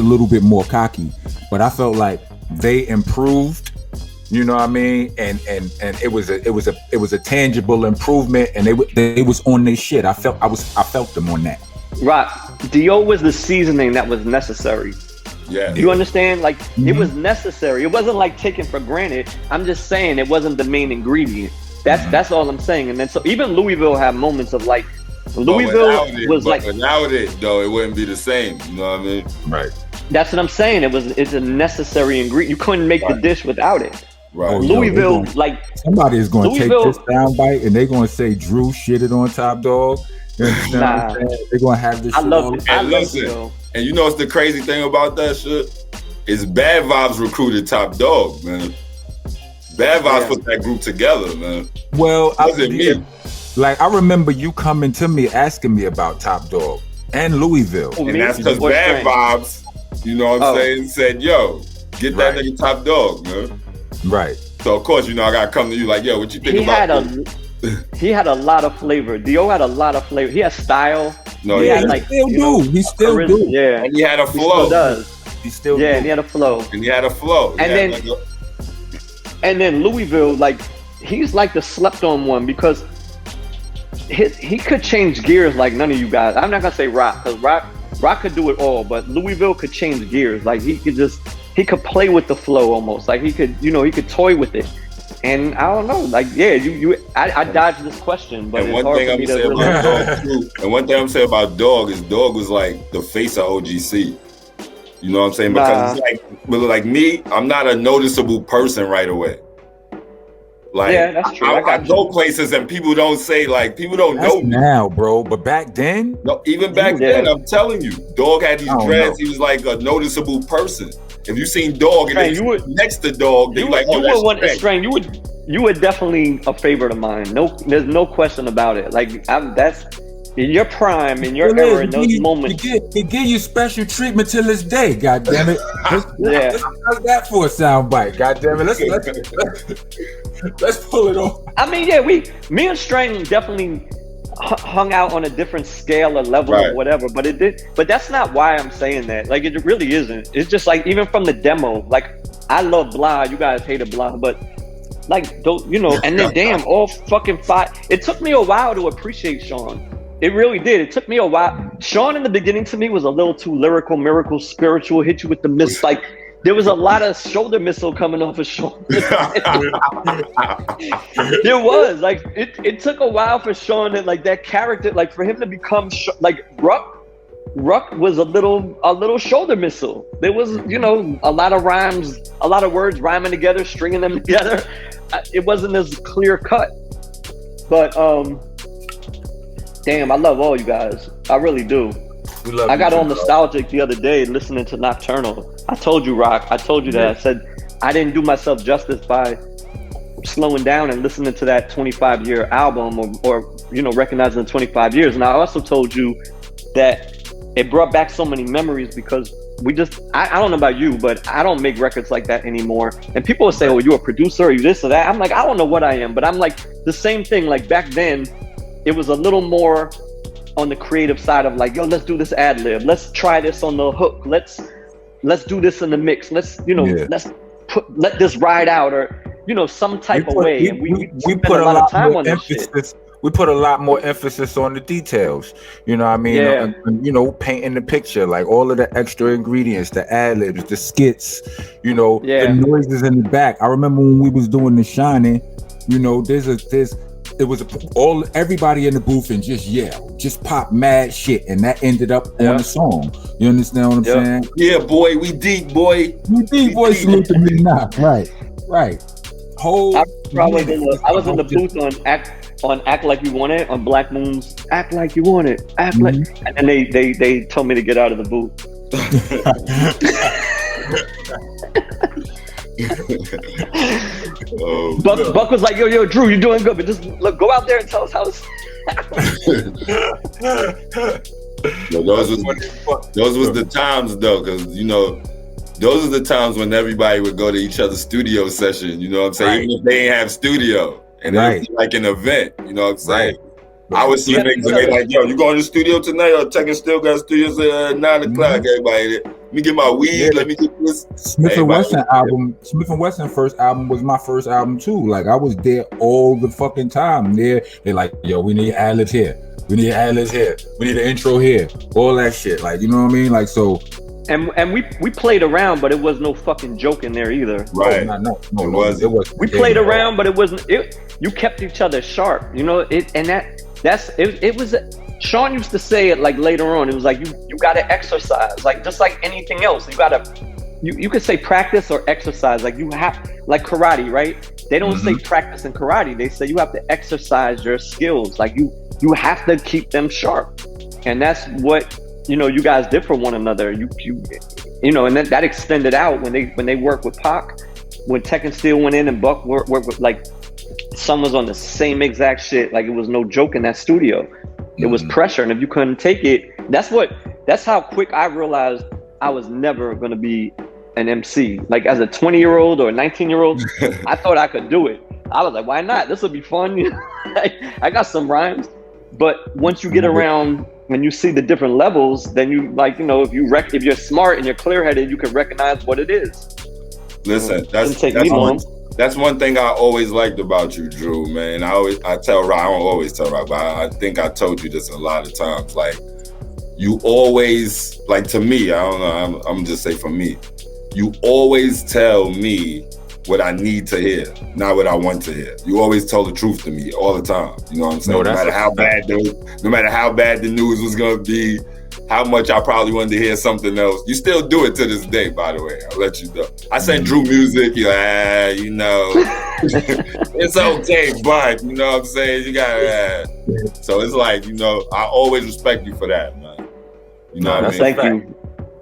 Speaker 1: little bit more cocky, but I felt like they improved. You know what I mean? And it was a tangible improvement, and they was on their shit. I felt them on that.
Speaker 3: Right. Dio was the seasoning that was necessary.
Speaker 2: Yeah.
Speaker 3: Do you understand? Like it was necessary. It wasn't like taken for granted. I'm just saying it wasn't the main ingredient. That's all I'm saying. And then so even Louisville had moments of like. Louisville was like
Speaker 2: without it though, it wouldn't be the same. You know what I mean?
Speaker 1: Right.
Speaker 3: That's what I'm saying. It's a necessary ingredient. You couldn't make the dish without it.
Speaker 2: Right.
Speaker 3: Louisville, like
Speaker 1: somebody is going to take this soundbite and they're going to say Drew shitted on Top Dog. You understand what I'm saying? They're going to have this.
Speaker 3: I love it.
Speaker 2: And listen, and you know what's the crazy thing about that shit? Is Bad Vibes recruited Top Dog, man. Bad Vibes put that group together, man.
Speaker 1: Well, like I remember you coming to me asking me about Top Dog and Louisville.
Speaker 2: And that's because Bad Vibes, you know what I'm saying, said, yo, get that nigga Top Dog, man.
Speaker 1: Right.
Speaker 2: So of course, I gotta come to you like, yo, what you think about
Speaker 3: he had a lot of flavor. Dio had a lot of flavor. He had style.
Speaker 2: No,
Speaker 3: he
Speaker 1: still do.
Speaker 3: Yeah.
Speaker 2: And he had a flow.
Speaker 3: He still does.
Speaker 1: He still do.
Speaker 3: And he had a flow. And then Louisville, like he's like the slept on one because he could change gears like none of you guys. I'm not gonna say Rock, because Rock could do it all, but Louisville could change gears. Like he could play with the flow almost. Like he could toy with it. And I don't know, like I dodged this question, but
Speaker 2: one thing I'm saying about Dog too, and one thing I'm saying about Dog is Dog was like the face of OGC. You know what I'm saying? Because it's like me, I'm not a noticeable person right away. Like,
Speaker 3: yeah, that's true.
Speaker 2: I go places and people don't say, like, people don't know me
Speaker 1: now, bro. But back then,
Speaker 2: no, even back then, I'm telling you, Dog had these dreads. He was like a noticeable person. If you seen Dog and you were next to Dog, then you
Speaker 3: would definitely a favorite of mine. No, there's no question about it. Like that's in your prime, in your era, in those moments.
Speaker 1: He give you special treatment till this day. God damn it!
Speaker 3: Yeah.
Speaker 1: Let's have that for a soundbite. God damn it! Let's pull it off.
Speaker 3: I mean, yeah, me and Strang definitely hung out on a different scale or level or whatever, but it did. But that's not why I'm saying that. Like, it really isn't. It's just like, even from the demo, like, I love Blah. You guys hated Blah, but like, you know, and then damn, all fucking five. It took me a while to appreciate Sean. It really did. It took me a while. Sean in the beginning to me was a little too lyrical, miracle, spiritual, hit you with the miss. Like, there was a lot of shoulder missile coming off of Sean. There was. Like, it took a while for Sean and like that character, like for him to become like Ruck was a little shoulder missile. There was, you know, a lot of rhymes, a lot of words rhyming together, stringing them together. It wasn't as clear cut. But damn, I love all you guys. I really do. I got all nostalgic the other day listening to Nocturnal. I told you, Rock. I told you that. I said I didn't do myself justice by slowing down and listening to that 25-year album or you know, recognizing the 25 years. And I also told you that it brought back so many memories because we just, I don't know about you, but I don't make records like that anymore. And people will say, oh, you a producer, or you this or that. I'm like, I don't know what I am, but I'm like the same thing. Like back then, it was a little more on the creative side of like, yo, let's do this ad lib. Let's try this on the hook. Let's do this in the mix. Let's, you know, let this ride out, or, you know, some type of way. And we put a lot of time on this shit.
Speaker 1: We put a lot more emphasis on the details, you know what I mean?
Speaker 3: Yeah.
Speaker 1: And, you know, painting the picture, like all of the extra ingredients, the ad-libs, the skits, you know, the noises in the back. I remember when we was doing The Shining, you know, everybody in the booth and just yell, just pop mad shit, and that ended up on the song. You understand what I'm saying?
Speaker 2: Yeah, boy, we deep, boy.
Speaker 1: We deep, boy, salute to me now. Right. I
Speaker 3: was in the booth on Act Like You Want It, on Black Moon's Act Like You Want It, Act Like, and then they told me to get out of the booth. Buck was like, yo, Drew, you're doing good, but just go out there and tell us how it's.
Speaker 2: Those was the times though, because you know, those are the times when everybody would go to each other's studio session. You know what I'm saying? Right. Even if they ain't have studio. And it was like an event, you know what I'm saying? Right. I would see niggas and they like, yo, you going to the studio tonight? Or Tekken still got studios at 9 o'clock, everybody. Let me get my weed, let me get this.
Speaker 1: Smith & Wesson first album was my first album too. Like, I was there all the fucking time. They're like, yo, we need ad-libs here. We need ad-libs here. We need an intro here. All that shit. Like, you know what I mean? Like, so...
Speaker 3: And we played around, but it was no fucking joke in there either.
Speaker 2: Right.
Speaker 1: No, it was.
Speaker 3: We played around, but it wasn't. You kept each other sharp, you know. It was. Sean used to say it like later on. It was like you got to exercise, like just like anything else. You got to. You could say practice or exercise. Like you have, like karate, right? They don't say practice in karate. They say you have to exercise your skills. Like you have to keep them sharp, and that's what. You know, you guys did for one another. You know, and then that extended out when they worked with Pac, when Tekken Steel went in and Buck worked with, like, some was on the same exact shit. Like, it was no joke in that studio. It was pressure, and if you couldn't take it, that's how quick I realized I was never gonna be an MC. Like, as a 20-year-old or a 19-year-old, I thought I could do it. I was like, why not? This will be fun. I got some rhymes, but once you get around. When you see the different levels, then you, like, you know, if you're smart and you're clear-headed, you can recognize what it is.
Speaker 2: Listen, that's one thing I always liked about you, Drew, man. I don't always tell Rob, but I think I told you this a lot of times. Like, you always, like, to me, I don't know, I'm just say for me, you always tell me what I need to hear, not what I want to hear. You always tell the truth to me all the time. You know what I'm saying? No matter how bad the news was gonna be, how much I probably wanted to hear something else. You still do it to this day, by the way. I'll let you know. I send Drew music, you're like, you know, it's okay, but you know what I'm saying? You gotta, so it's like, you know, I always respect you for that, man. You know what I mean?
Speaker 3: Thank you.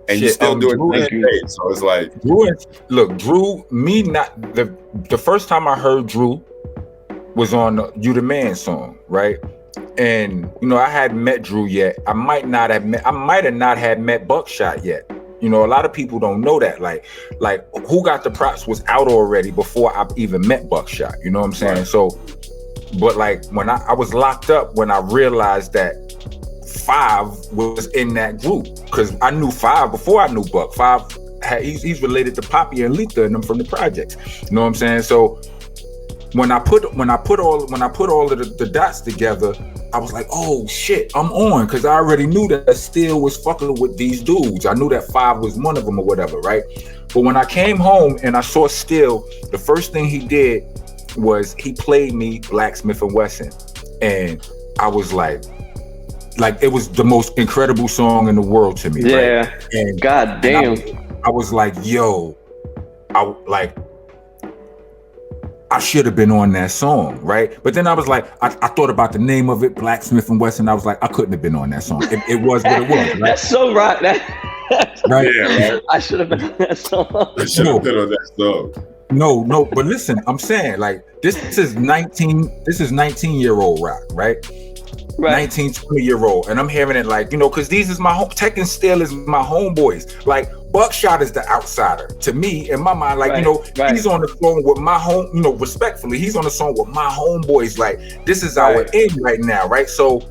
Speaker 2: And you still do it to this day, so it's like...
Speaker 1: Drew, the first time I heard Drew was on You the Man song, right? And I hadn't met Drew yet. I might have not had met Buckshot yet. A lot of people don't know that. Like Who Got the Props was out already before I even met Buckshot. You know what I'm saying? Right. So, but like when I was locked up when I realized that Five was in that group, because I knew Five before I knew Buck. Five, he's related to Poppy and Letha and them from the projects. You know what I'm saying? So when I put all of the dots together, I was like, oh shit, I'm on, because I already knew that Still was fucking with these dudes. I knew that Five was one of them or whatever, right? But when I came home and I saw Still, the first thing he did was he played me Blacksmith and Wesson, and I was like it was the most incredible song in the world to me.
Speaker 3: Yeah.
Speaker 1: Right? And
Speaker 3: God damn.
Speaker 1: I was like, yo, I should have been on that song, right? But then I was like, I thought about the name of it, Blacksmith and Wesson. I was like, I couldn't have been on that song. It was what it was, right?
Speaker 3: That's so right.
Speaker 1: Right?
Speaker 2: Yeah, right.
Speaker 3: I should have been on that song.
Speaker 2: I should have been on that song.
Speaker 1: No, but listen, I'm saying, like, this is 19-year-old rock, right? Right. 19, 20-year-old, and I'm hearing it like, because these is my home. Tech and Still is my homeboys. Like, Buckshot is the outsider to me in my mind. Like, right. He's on the song with my home. Respectfully, he's on the song with my homeboys. Like, this is our end right now, right? So,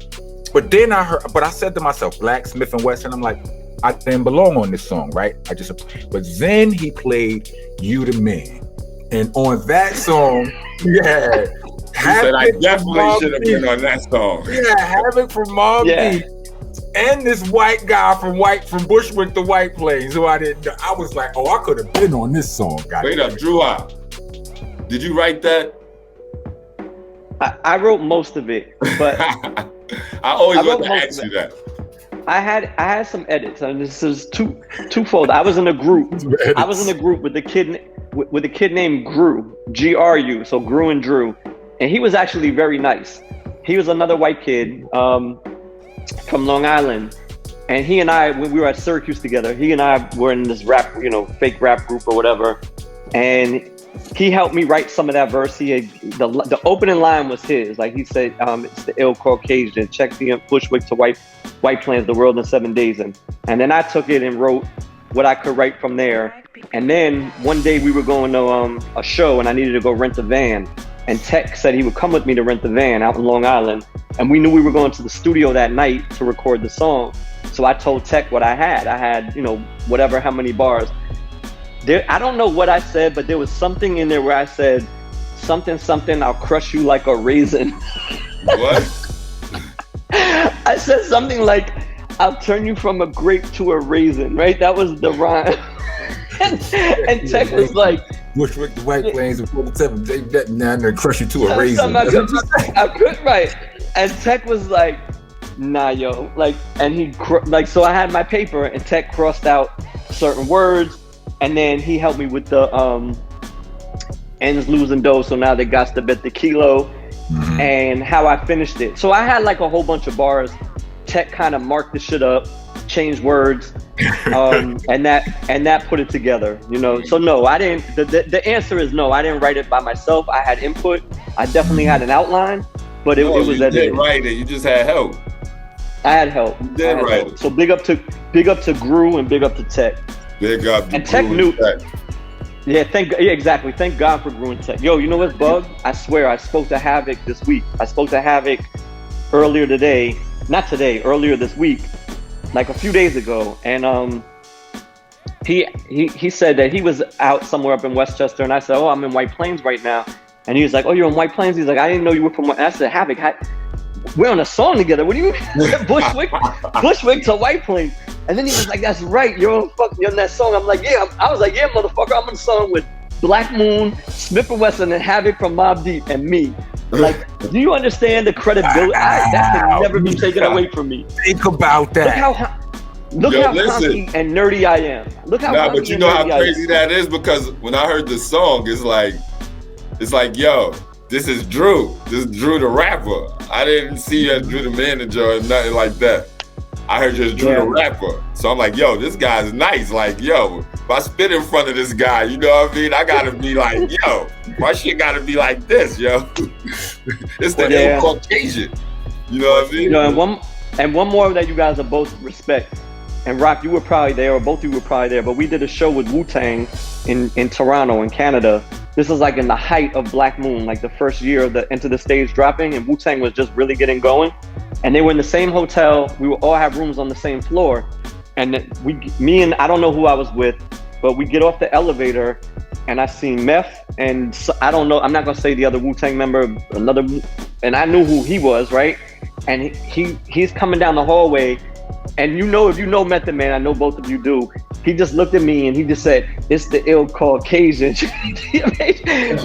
Speaker 1: but then I said to myself, Blacksmith and Wesson. I'm like, I didn't belong on this song, right? But then he played "You the Man," and on that song, yeah.
Speaker 2: Said I definitely should have been on that song.
Speaker 1: Yeah, Havoc from Mobb Deep, and this white guy from Bushwick to White Plains, who I didn't know. I was like, oh, I could have been on this song.
Speaker 2: Wait up, DruHa. Did you write that?
Speaker 3: I wrote most of it, but
Speaker 2: I always want to ask you that.
Speaker 3: I had some edits, and this is twofold. I was in a group. With a kid named Gru, GRU, so Gru and Drew. And he was actually very nice. He was another white kid from Long Island. And he and I, when we were at Syracuse together, he and I were in this rap, fake rap group or whatever. And he helped me write some of that verse. The opening line was his. Like he said, it's the ill Caucasian. Check the Bushwick to White Plains, the world in 7 days. And then I took it and wrote what I could write from there. And then one day we were going to a show and I needed to go rent a van. And Tech said he would come with me to rent the van out in Long Island. And we knew we were going to the studio that night to record the song. So I told Tech what I had. I had, how many bars. I don't know what I said, but there was something in there where I said, something, I'll crush you like a raisin.
Speaker 2: What?
Speaker 3: I said something like, I'll turn you from a grape to a raisin, right? That was the rhyme. and Tech was like,
Speaker 1: Bushwick to White Plains and 47, take that now and crush you to a raisin.
Speaker 3: I could write. And Tech was like, nah, yo. And so I had my paper and Tech crossed out certain words. And then he helped me with the ends losing dough. So now they got to bet the kilo and how I finished it. So I had like a whole bunch of bars. Tech kind of marked the shit up, changed words. and that put it together, So no, I didn't. The answer is no. I didn't write it by myself. I had input. I definitely had an outline, but it was edited.
Speaker 2: You didn't write it. You just had help.
Speaker 3: I had help.
Speaker 2: You did write it.
Speaker 3: So big up to Gru and big up to Tech.
Speaker 2: Big up to
Speaker 3: and Tech knew. Yeah, exactly. Thank God for Gru and Tech. Yo, you know what's bug? I swear, I spoke to Havoc this week. I spoke to Havoc earlier this week. Like a few days ago, and he said that he was out somewhere up in Westchester, and I said, oh, I'm in White Plains right now, and he was like, oh, you're in White Plains? He's like, I didn't know you were from. And I said, Havoc, we're on a song together. What do you mean? Bushwick to White Plains? And then he was like, that's right, you're on that song. I'm like, yeah. I was like, yeah, motherfucker, I'm on a song with Black Moon, Smith & Wesson, and Havoc from Mobb Deep, and me. Like, do you understand the credibility? That can never be taken away from me.
Speaker 1: Think about that.
Speaker 3: Look how honky and nerdy I am. Look how honky
Speaker 2: but you know how crazy that is, because when I heard the song, it's like, yo, this is Drew. This is Drew the rapper. I didn't see you as Drew the manager or nothing like that. I heard just Drew the rapper. So I'm like, yo, this guy's nice. Like, yo, if I spit in front of this guy, you know what I mean? I gotta be like, yo, my shit gotta be like this, yo. It's the ill Caucasian. You know what I mean?
Speaker 3: You know, and one more that you guys are both respect. And Rock, you were probably there, or both of you were probably there, but we did a show with Wu-Tang in Toronto, in Canada. This is like in the height of Black Moon, like the first year of the Enter the Stage dropping, and Wu-Tang was just really getting going. And they were in the same hotel. We would all have rooms on the same floor. And me and I don't know who I was with, but we get off the elevator and I seen Meth, and I don't know, I'm not gonna say the other Wu-Tang member, and I knew who he was, right? And he's coming down the hallway, and you know, if you know Method Man, I know both of you do, he just looked at me and he just said, "It's the ill Caucasian."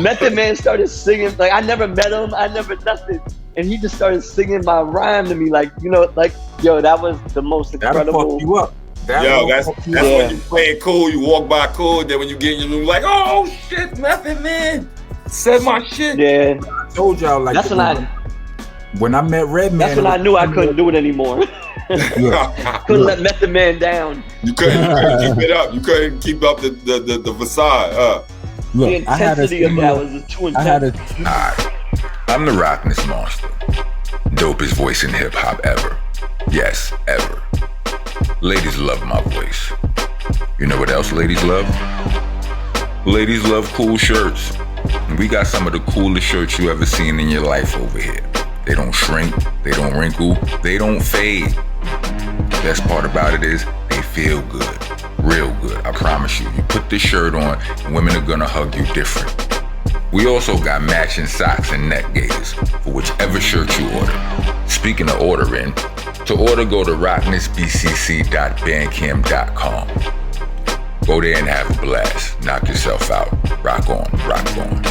Speaker 3: Method Man started singing, like I never met him, I never nothing. And he just started singing my rhyme to me, like, you know, like, yo, that was the most incredible.
Speaker 1: That'll fuck you up.
Speaker 2: That's when you play it cool, you walk by cool, then when you get in your room, like, oh shit, Method Man said my shit.
Speaker 3: Yeah.
Speaker 1: I told y'all, like,
Speaker 3: that's
Speaker 1: when I met Redman.
Speaker 3: That's when I knew I couldn't do it anymore. Couldn't let Method Man down.
Speaker 2: You couldn't keep it up. You couldn't keep up the facade.
Speaker 1: Look,
Speaker 3: the intensity of that was too intense.
Speaker 5: Alright, I'm the Rockness Monster. Dopest voice in hip hop ever. Yes, ever. Ladies love my voice. You know what else ladies love? Ladies love cool shirts. And we got some of the coolest shirts you ever seen in your life over here. They don't shrink, they don't wrinkle, they don't fade. Best part about it is they feel good, real good. I promise you. You put this shirt on, and women are gonna hug you different. We also got matching socks and neck gaiters for whichever shirt you order. Speaking of ordering, to order, go to rocknessbcc.bandcamp.com. Go there and have a blast. Knock yourself out. Rock on, rock on.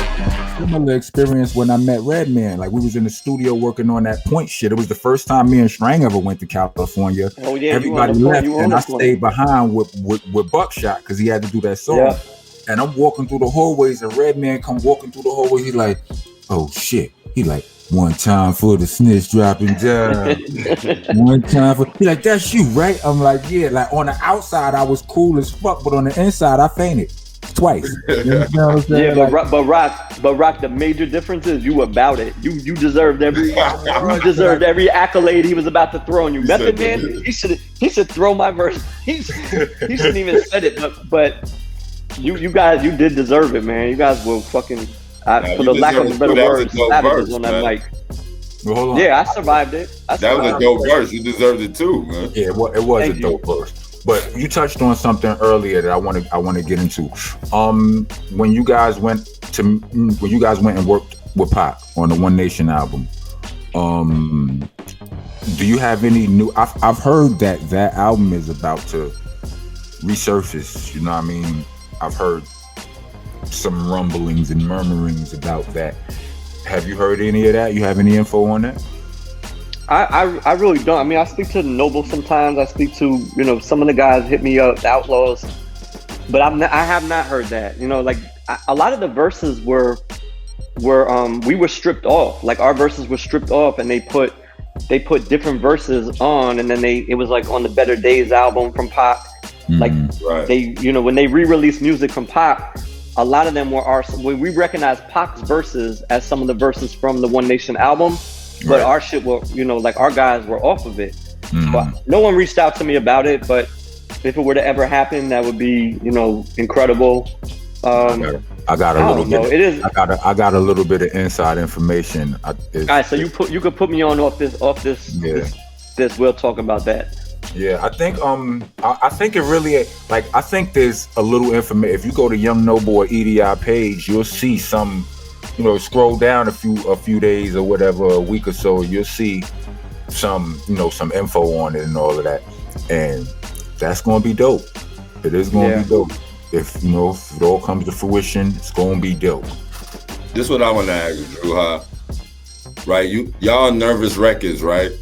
Speaker 1: Similar experience when I met Redman. Like, we was in the studio working on that Point shit. It was the first time me and Strang ever went to California.
Speaker 3: Oh yeah,
Speaker 1: everybody left, and I stayed behind with Buckshot because he had to do that song. Yeah. And I'm walking through the hallways, and Redman come walking through the hallway. He like, oh shit. He like, one time for the snitch dropping down. One time for. He like, that's you, right? I'm like, yeah. Like, on the outside, I was cool as fuck, but on the inside, I fainted twice. You know what I'm saying?
Speaker 3: Yeah, but Rock, the major difference is you about it. You deserved every accolade he was about to throw on you. Method Man, he should throw my verse. He shouldn't even said it. But you guys, you did deserve it, man. You guys were fucking. For the lack of a better word, savages on that mic.
Speaker 1: Well, hold on.
Speaker 3: Yeah, I survived it.
Speaker 2: That was a dope verse. You deserved it too, man.
Speaker 1: Yeah, it was a dope verse. But you touched on something earlier that I want to get into. When you guys went and worked with Pac on the One Nation album, do you have any new? I've heard that album is about to resurface. You know what I mean? I've heard some rumblings and murmurings about that. Have you heard any of that? You have any info on that?
Speaker 3: I really don't. I mean, I speak to Noble sometimes. I speak to, you know, some of the guys hit me up, the Outlaws, but I have not heard that. You know, like a lot of the verses were we were stripped off. Like, our verses were stripped off, and they put different verses on, and then it was like on the Better Days album from Pac. Like, right. They, you know, when they re-released music from Pac, a lot of them were we recognize Pac's verses as some of the verses from the One Nation album, but right. Our shit were, you know, like, our guys were off of it. But no one reached out to me about it, but if it were to ever happen, that would be, you know, incredible.
Speaker 1: I got a little bit. It is. I got a little bit of inside information. All right, so you could put me on off this. Yeah. This we'll talk about that.
Speaker 5: Yeah, I think I think it really, like, I think there's a little information. If you go to Young Noble or EDI page, you'll see some, you know, scroll down a few days or whatever, a week or so, you'll see some, you know, some info on it and all of that. And that's gonna be dope. It is gonna be dope. If, you know, if it all comes to fruition, it's gonna be dope.
Speaker 2: This is what I wanna ask you, DruHa. Right? Y'all Nervous Records, right?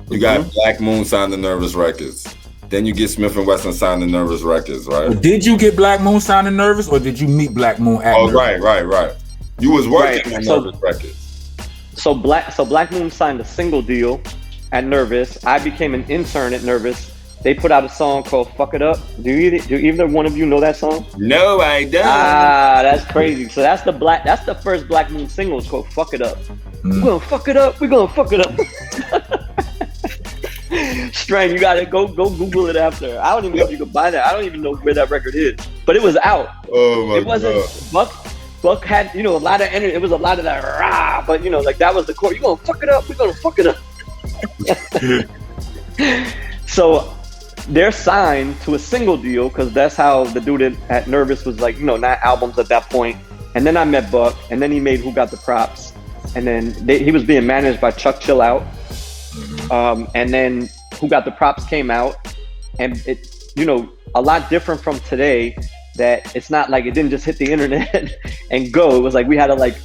Speaker 2: You got Black Moon signed to Nervous Records. Then you get Smith & Wesson signed to Nervous Records, right?
Speaker 1: Well, did you get Black Moon signed to Nervous, or did you meet Black Moon at Nervous?
Speaker 2: Right. You was working at Nervous Records.
Speaker 3: So Black Moon signed a single deal at Nervous. I became an intern at Nervous. They put out a song called "Fuck It Up." Do either one of you know that song?
Speaker 2: No, I don't.
Speaker 3: That's crazy. So that's the first Black Moon single. It's called "Fuck It Up." We're gonna fuck it up. We're gonna fuck it up. Strain, you gotta go Google it after. I don't even know if you can buy that. I don't even know where that record is. But it was out.
Speaker 2: Oh my
Speaker 3: it wasn't
Speaker 2: God.
Speaker 3: Buck had, a lot of energy. It was a lot of that rah, but like that was the core. You're gonna fuck it up. We're gonna fuck it up. So they're signed to a single deal because that's how the dude at Nervous was like, not albums at that point. And then I met Buck, and then he made Who Got the Props, and then he was being managed by Chuck Chill Out. And then Who Got the Props came out, and it, a lot different from today. That it's not like it didn't just hit the internet and go. It was like we had to like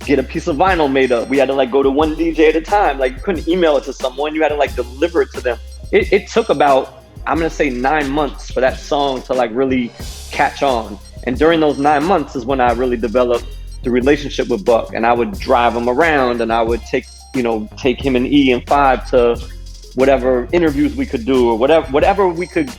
Speaker 3: get a piece of vinyl made up. We had to like go to one DJ at a time. Like you couldn't email it to someone. You had to like deliver it to them. It took about, I'm gonna say 9 months for that song to like really catch on. And during those 9 months is when I really developed the relationship with Buck. And I would drive him around, and I would take him and E and Five to whatever interviews we could do, or whatever we could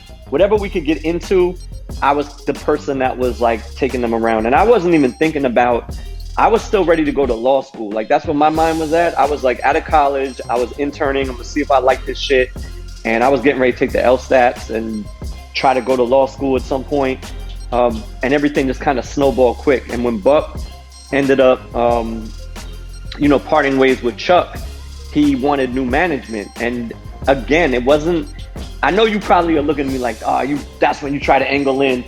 Speaker 3: get into. I was the person that was like taking them around, and I wasn't even thinking about, I was still ready to go to law school. Like that's where my mind was at. I was like out of college, I was interning, I'm gonna see if I like this shit. And I was getting ready to take the LSATs and try to go to law school at some point. And everything just kind of snowballed quick. And when Buck ended up, parting ways with Chuck, he wanted new management. And again, it wasn't, I know you probably are looking at me like, that's when you try to angle in.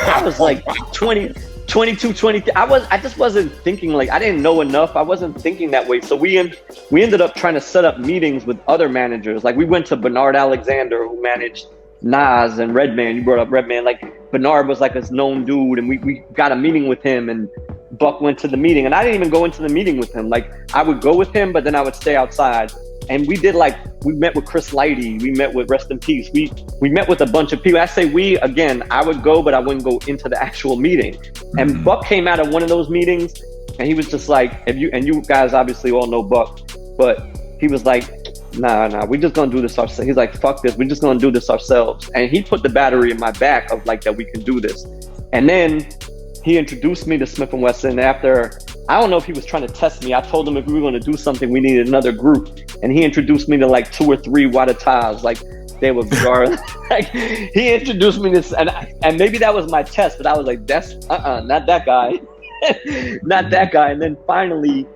Speaker 3: I was like 22, 23. I just wasn't thinking, like, I didn't know enough. I wasn't thinking that way. So we ended up trying to set up meetings with other managers. Like we went to Bernard Alexander, who managed Nas and Redman. You brought up Redman. Like Bernard was like this known dude, and we got a meeting with him, and Buck went to the meeting, and I didn't even go into the meeting with him. Like I would go with him, but then I would stay outside. And we met with Chris Lighty. We met with Rest in Peace. We met with a bunch of people. I say we, again, I would go, but I wouldn't go into the actual meeting. And Buck came out of one of those meetings, and he was just like, you guys obviously all know Buck, but he was like, nah, we're just gonna do this ourselves. He's like, fuck this, we're just gonna do this ourselves. And he put the battery in my back of like that we can do this. And then he introduced me to Smith & Wesson after, I don't know if he was trying to test me. I told him if we were going to do something, we needed another group. And he introduced me to like 2 or 3 Wadatas. Like they were bizarre. Like he introduced me to, and maybe that was my test, but I was like, that's not that guy. Not that guy. And then finally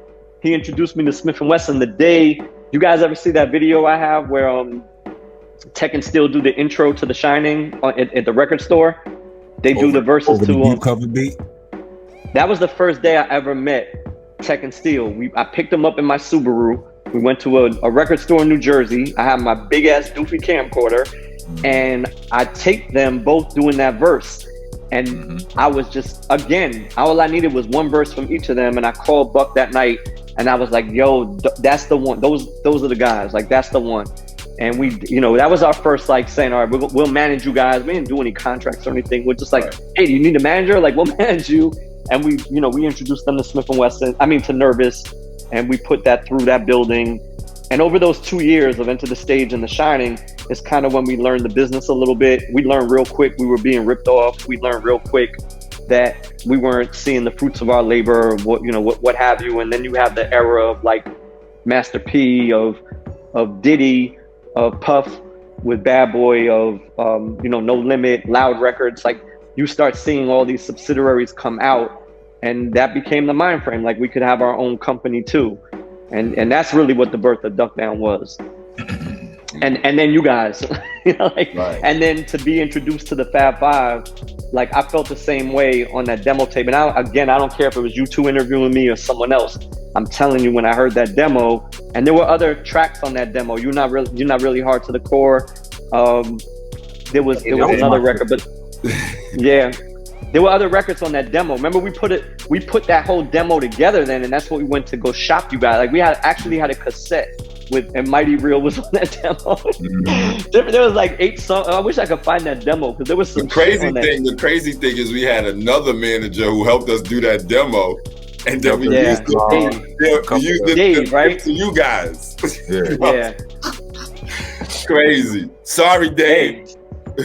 Speaker 3: he introduced me to Smith & Wesson the day, you guys ever see that video I have where Tech and Steel do the intro to The Shining at the record store? They do the verses to
Speaker 1: the cover beat.
Speaker 3: That was the first day I ever met Tech and Steel. I picked them up in my Subaru. We went to a record store in New Jersey. I had my big ass doofy camcorder, and I taped them both doing that verse. And I was just, again, all I needed was one verse from each of them. And I called Buck that night, and I was like, "Yo, that's the one. Those are the guys. Like that's the one." And we, that was our first like saying, all right, we'll manage you guys. We didn't do any contracts or anything. We're just like, hey, do you need a manager? Like, we'll manage you. And we, we introduced them to Smith & Wesson, to Nervous, and we put that through that building. And over those 2 years of Enter the Stage and The Shining is kind of when we learned the business a little bit. We learned real quick we were being ripped off. We learned real quick that we weren't seeing the fruits of our labor, what have you. And then you have the era of like Master P, of Diddy, of Puff with Bad Boy, of No Limit, Loud Records. Like you start seeing all these subsidiaries come out, and that became the mind frame. Like we could have our own company too, and that's really what the birth of DuckDown was. And then you guys, right. And then to be introduced to the Fab Five, like I felt the same way on that demo tape. And I don't care if it was you two interviewing me or someone else. I'm telling you, when I heard that demo, and there were other tracks on that demo. You're not really hard to the core. There was another record, but yeah, there were other records on that demo. Remember, we put that whole demo together then, and that's what we went to go shop you guys. Like we actually had a cassette and Mighty Real was on that demo. There was like 8 songs. I wish I could find that demo because there was some.
Speaker 2: The crazy thing is we had another manager who helped us do that demo. And then we used it
Speaker 3: Jade, right?
Speaker 2: To you guys.
Speaker 1: Yeah.
Speaker 2: Crazy. Sorry, Dave.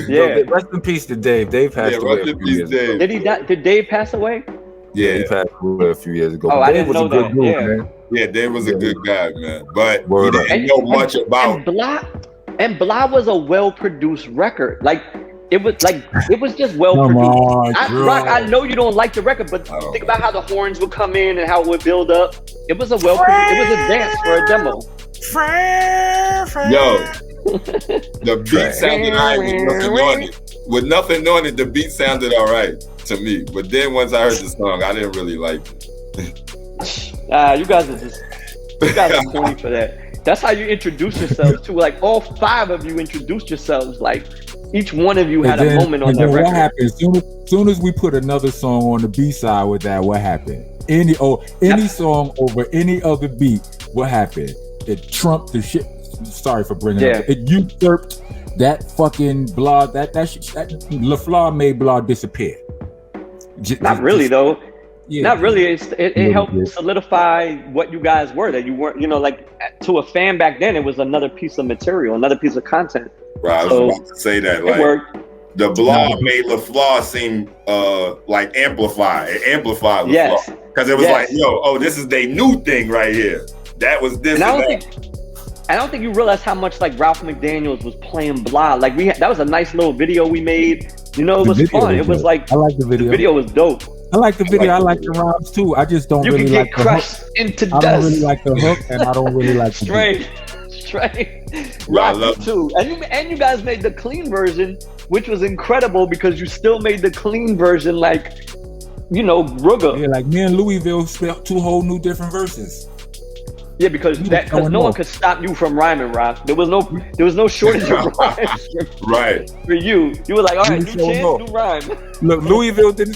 Speaker 3: Yeah.
Speaker 1: Rest in peace to Dave. Dave passed away.
Speaker 2: Rest in peace, Dave.
Speaker 3: Did Did Dave pass away?
Speaker 2: Yeah.
Speaker 1: He passed away a few years ago.
Speaker 3: Oh, I didn't know that.
Speaker 1: Dude, man.
Speaker 2: Yeah, Dave was a good guy, man. But
Speaker 1: Word
Speaker 2: he didn't know much about.
Speaker 3: And Blah was a well-produced record. Like it was just well
Speaker 1: Come
Speaker 3: produced.
Speaker 1: on,
Speaker 3: Rock, I know you don't like the record, but think about how the horns would come in and how it would build up. It was a well-produced. It was a dance for a demo.
Speaker 2: Yo, the beat sounded alright with nothing on it. With nothing on it, the beat sounded alright to me. But then once I heard the song, I didn't really like it.
Speaker 3: You guys are corny for that. That's how you introduce yourselves too. Like all 5 of you introduced yourselves. Like each one of you had a moment on that record. What happened?
Speaker 1: Soon as we put another song on the B side with that, what happened? Any song over any other beat, what happened? It trumped the shit. Sorry for bringing it up. It usurped that fucking Blah. That LaFleur made Blah disappear.
Speaker 3: Not really though. Yeah. Not really. It helped solidify what you guys were. That you weren't, like to a fan back then, it was another piece of material, another piece of content.
Speaker 2: Right, I was about to say that. Like the Blah made LaFleur seem like amplified. It amplified LaFleur because it was like, this is their new thing right here. That was this. I don't think you realize how much like Ralph McDaniels was playing Blah. Like that was a nice little video we made. It was fun. It was like
Speaker 1: I like the video.
Speaker 3: The video was dope.
Speaker 1: I like the video. I like the rhymes too. I just don't really like the hook.
Speaker 3: Into
Speaker 1: I don't really like the hook, and I don't really like the
Speaker 3: straight. Rocky too. And you guys made the clean version, which was incredible because you still made the clean version like, Rugga.
Speaker 1: Yeah, like me and Louisville spelled 2 whole new different verses.
Speaker 3: Yeah, because no one could stop you from rhyming, Rock. There was no shortage of rhymes for you. You were like, all right, new chance, new rhyme.
Speaker 1: Look, Louisville did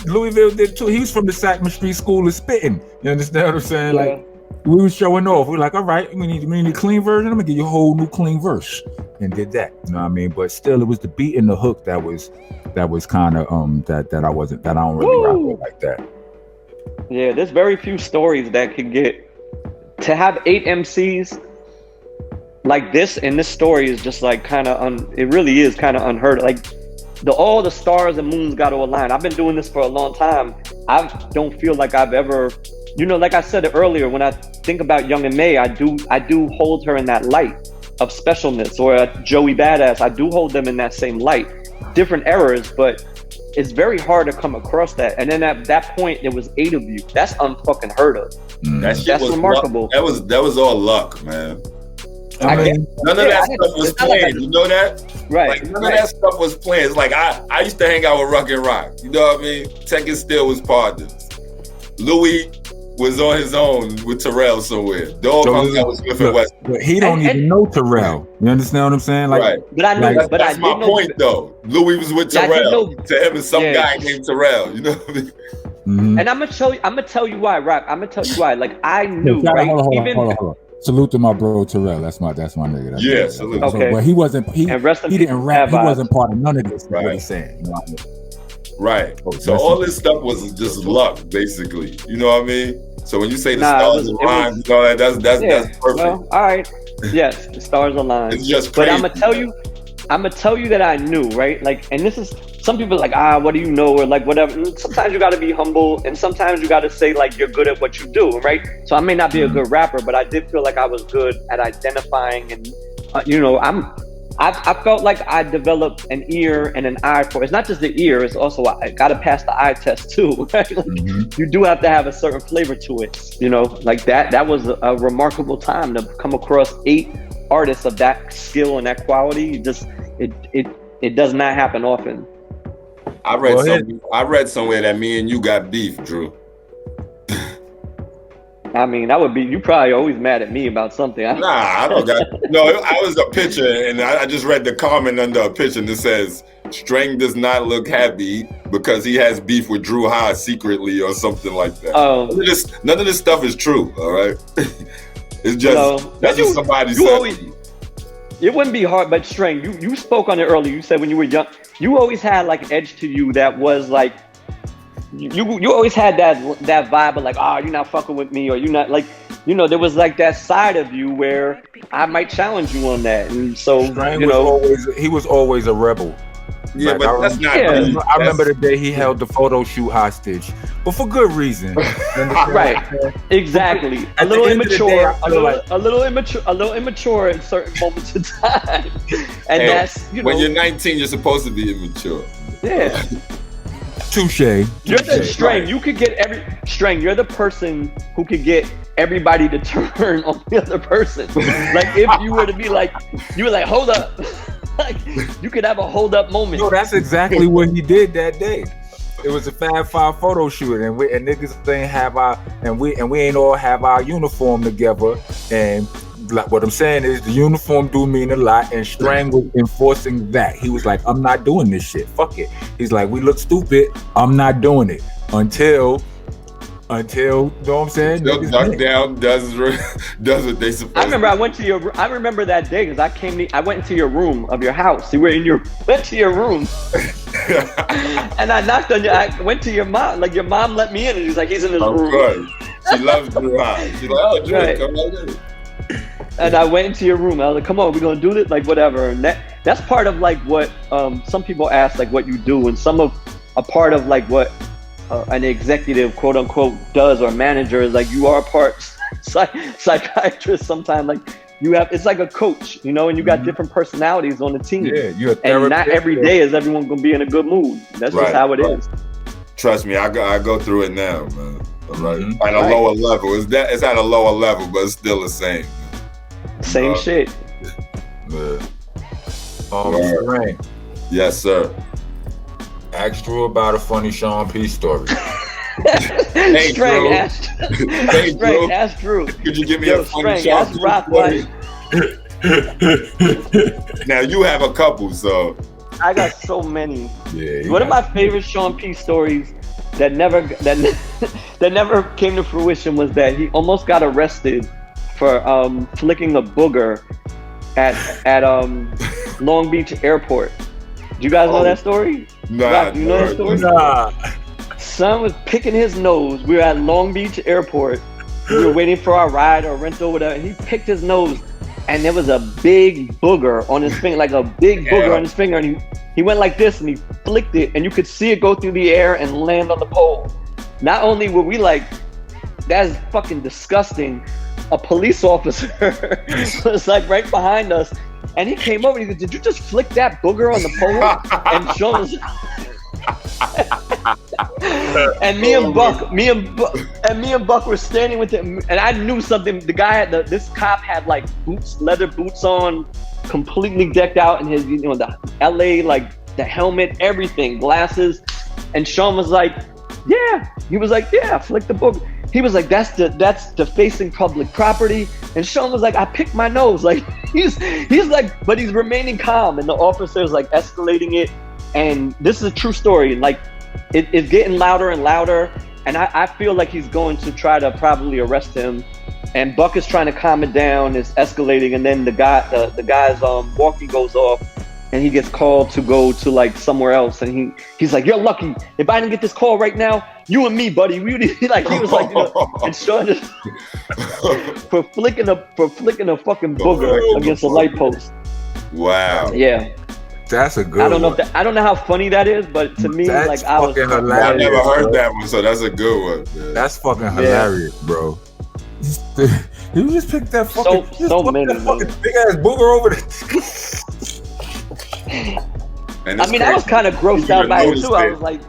Speaker 1: too. He was from the Sackman Street School of Spitting. You understand what I'm saying?
Speaker 3: Yeah.
Speaker 1: Like we were showing off. We were like, all right, we need a clean version. I'm gonna give you a whole new clean verse, and did that. You know what I mean? But still, it was the beat and the hook that was kind of that I don't really rock with like that.
Speaker 3: Yeah, there's very few stories that can get. To have 8 MCs like this, and this story is just like it really is kind of unheard of. Like all the stars and moons got to align. I've been doing this for a long time. I don't feel like I've ever, like I said earlier, when I think about Young and May, I do hold her in that light of specialness, or Joey Badass. I do hold them in that same light. Different eras, but it's very hard to come across that. And then at that point, there was 8 of you. That's unfucking heard of. That's remarkable.
Speaker 2: That was all luck, man.
Speaker 3: None
Speaker 2: of that stuff was planned. You know that?
Speaker 3: Right.
Speaker 2: Like none of that stuff was planned. It's like I used to hang out with Ruck and Rock. You know what I mean? Tech and Still was partners. Louis was on his own with Terrell somewhere. Dog hung out with Smith and West.
Speaker 1: But he don't even know Terrell. You understand what I'm saying? Like,
Speaker 2: right.
Speaker 3: But I know.
Speaker 2: That's my point, though. Louis was with Terrell. To him and some guy named Terrell. You know what I mean?
Speaker 1: Mm-hmm.
Speaker 3: And I'm gonna tell you why, Rock. I'm gonna tell you why. Like I knew, right?
Speaker 1: Hold on. Salute to my bro Terrell. That's my nigga.
Speaker 2: Salute.
Speaker 3: Okay.
Speaker 1: But he wasn't. He didn't rap. He wasn't part of none of this.
Speaker 2: Right.
Speaker 1: What he's saying. You know what I mean?
Speaker 2: Right. So all this stuff was just luck, basically. You know what I mean? So when you say the stars align, that's perfect.
Speaker 3: Well, all right. Yes, the stars align.
Speaker 2: It's just crazy.
Speaker 3: But I'm gonna tell you that I knew, right? Like, and this is, some people are like, what do you know, or like whatever. And sometimes you gotta be humble, and sometimes you gotta say like you're good at what you do, right? So I may not be a good rapper, but I did feel like I was good at identifying, and I felt like I developed an ear and an eye for. It's not just the ear; it's also I gotta pass the eye test too, right? Like, you do have to have a certain flavor to it, like that. That was a remarkable time to come across 8 artists of that skill and that quality. It does not happen often.
Speaker 2: I read somewhere that me and you got beef, Drew.
Speaker 3: I mean, that would be, you probably always mad at me about something.
Speaker 2: Nah, I don't got, no, I was a picture, and I just read the comment under a picture that says, Strang does not look happy because he has beef with DruHa secretly or something like that. None of this stuff is true, all right? It's just, that's what somebody said.
Speaker 3: It wouldn't be hard, but Strang, you spoke on it earlier. You said when you were young, you always had like an edge to you that was like, you always had that vibe of like, you're not fucking with me, or you're not like, there was like that side of you where I might challenge you on that. And so,
Speaker 1: he was always a rebel.
Speaker 2: Yeah,
Speaker 1: Like,
Speaker 2: but that's not.
Speaker 3: Yeah.
Speaker 1: I remember the day he held the photo shoot hostage, but for good reason.
Speaker 3: Right, exactly. A
Speaker 1: At
Speaker 3: little
Speaker 1: the end of the day,
Speaker 3: immature,
Speaker 1: I feel like-
Speaker 3: a little immature in certain moments in time, and
Speaker 2: Hey,
Speaker 3: that's
Speaker 2: when you're 19, you're supposed to be immature.
Speaker 3: yeah.
Speaker 1: Touche.
Speaker 3: You're the Strang.
Speaker 2: Right.
Speaker 3: You could get Strang. You're the person who could get everybody to turn on the other person. Like if you were to be like, you were like, hold up. Like you could have a hold up moment.
Speaker 1: No, that's exactly what he did that day. It was a Fab Five photo shoot, and niggas ain't have our we ain't all have our uniform together. And like what I'm saying is the uniform do mean a lot, and Strang was enforcing that. He was like, I'm not doing this shit. Fuck it. He's like, we look stupid. I'm not doing it until you know what I'm saying?
Speaker 2: Still DuckDown does what they supposed.
Speaker 3: I remember I remember that day because I went into your room of your house. You went to your room, and I knocked on I went to your mom. Like your mom let me in, and she's like, he's in his room.
Speaker 2: Good. She loves DruHa. She's like, oh, Drew,
Speaker 3: Right.
Speaker 2: come on in.
Speaker 3: And I went into your room. I was like, come on, we're gonna do this, like whatever. And that's part of like what some people ask, like what you do, and a part of like what an executive, quote unquote, does or manager is like you are part psychiatrist. Sometimes like you have, it's like a coach, you know, and you got different personalities on the team.
Speaker 1: Yeah, you're a therapist.
Speaker 3: And not every day is everyone gonna be in a good mood. That's just how it is.
Speaker 2: Trust me, I go through it now, man. All right.
Speaker 1: Mhm.
Speaker 2: At a lower level. It's at a lower level, but it's still the same.
Speaker 3: Same shit.
Speaker 1: Yeah.
Speaker 2: Right. Yes, sir.
Speaker 1: Ask Drew about a funny Sean P story.
Speaker 2: Hey,
Speaker 3: Strang,
Speaker 2: Drew.
Speaker 3: ask
Speaker 2: Hey, Drew.
Speaker 3: ask Drew.
Speaker 2: Could you give me
Speaker 3: Yo,
Speaker 2: a funny
Speaker 3: Strang, ask
Speaker 2: Sean
Speaker 3: Rock
Speaker 2: P story? Now you have a couple, so
Speaker 3: I got so many.
Speaker 1: Yeah.
Speaker 3: One of my favorite Sean P stories that never came to fruition was that he almost got arrested for flicking a booger at Long Beach Airport. Do you guys know that story?
Speaker 2: Nah,
Speaker 3: Rock, you know that story?
Speaker 1: Nah.
Speaker 3: Son was picking his nose. We were at Long Beach Airport. We were waiting for our ride or rental, whatever. And he picked his nose, and there was a big booger on his finger, like a big booger on his finger. And he went like this, and he flicked it, and you could see it go through the air and land on the pole. Not only were we like, that's fucking disgusting, a police officer was like right behind us, and he came over and he said, did you just flick that booger on the pole? And Sean was and me and Buck were standing with him, and I knew something. The guy had this cop had like boots, leather boots on, completely decked out in his, the LA, like the helmet, everything, glasses. And Sean was like, yeah. He was like, yeah, flick the book. He was like, that's defacing public property. And Sean was like, I picked my nose. Like he's like, but he's remaining calm, and the officer's like escalating it. And this is a true story. Like it's getting louder and louder, and I feel like he's going to try to probably arrest him. And Buck is trying to calm it down. It's escalating, and then the guy's walkie goes off, and he gets called to go to like somewhere else. And he's like, "You're lucky. If I didn't get this call right now, you and me, buddy, we would." Like he was like, and Sean just for flicking a fucking booger against a light post.
Speaker 2: wow.
Speaker 3: Yeah.
Speaker 1: That's a good
Speaker 3: I don't know
Speaker 1: one.
Speaker 3: I don't know how funny that is, but to me,
Speaker 1: That's
Speaker 3: like I was
Speaker 1: fucking
Speaker 2: I
Speaker 1: hilarious.
Speaker 2: never heard
Speaker 1: bro.
Speaker 2: that one, so that's a good one. Man.
Speaker 1: That's fucking hilarious, bro. You just picked that fucking big ass booger over the.
Speaker 2: And
Speaker 3: I
Speaker 2: it's
Speaker 3: mean, I was
Speaker 2: crazy.
Speaker 3: kind of grossed
Speaker 2: People
Speaker 3: out by it
Speaker 2: noticed
Speaker 3: too. I
Speaker 2: it.
Speaker 3: was like,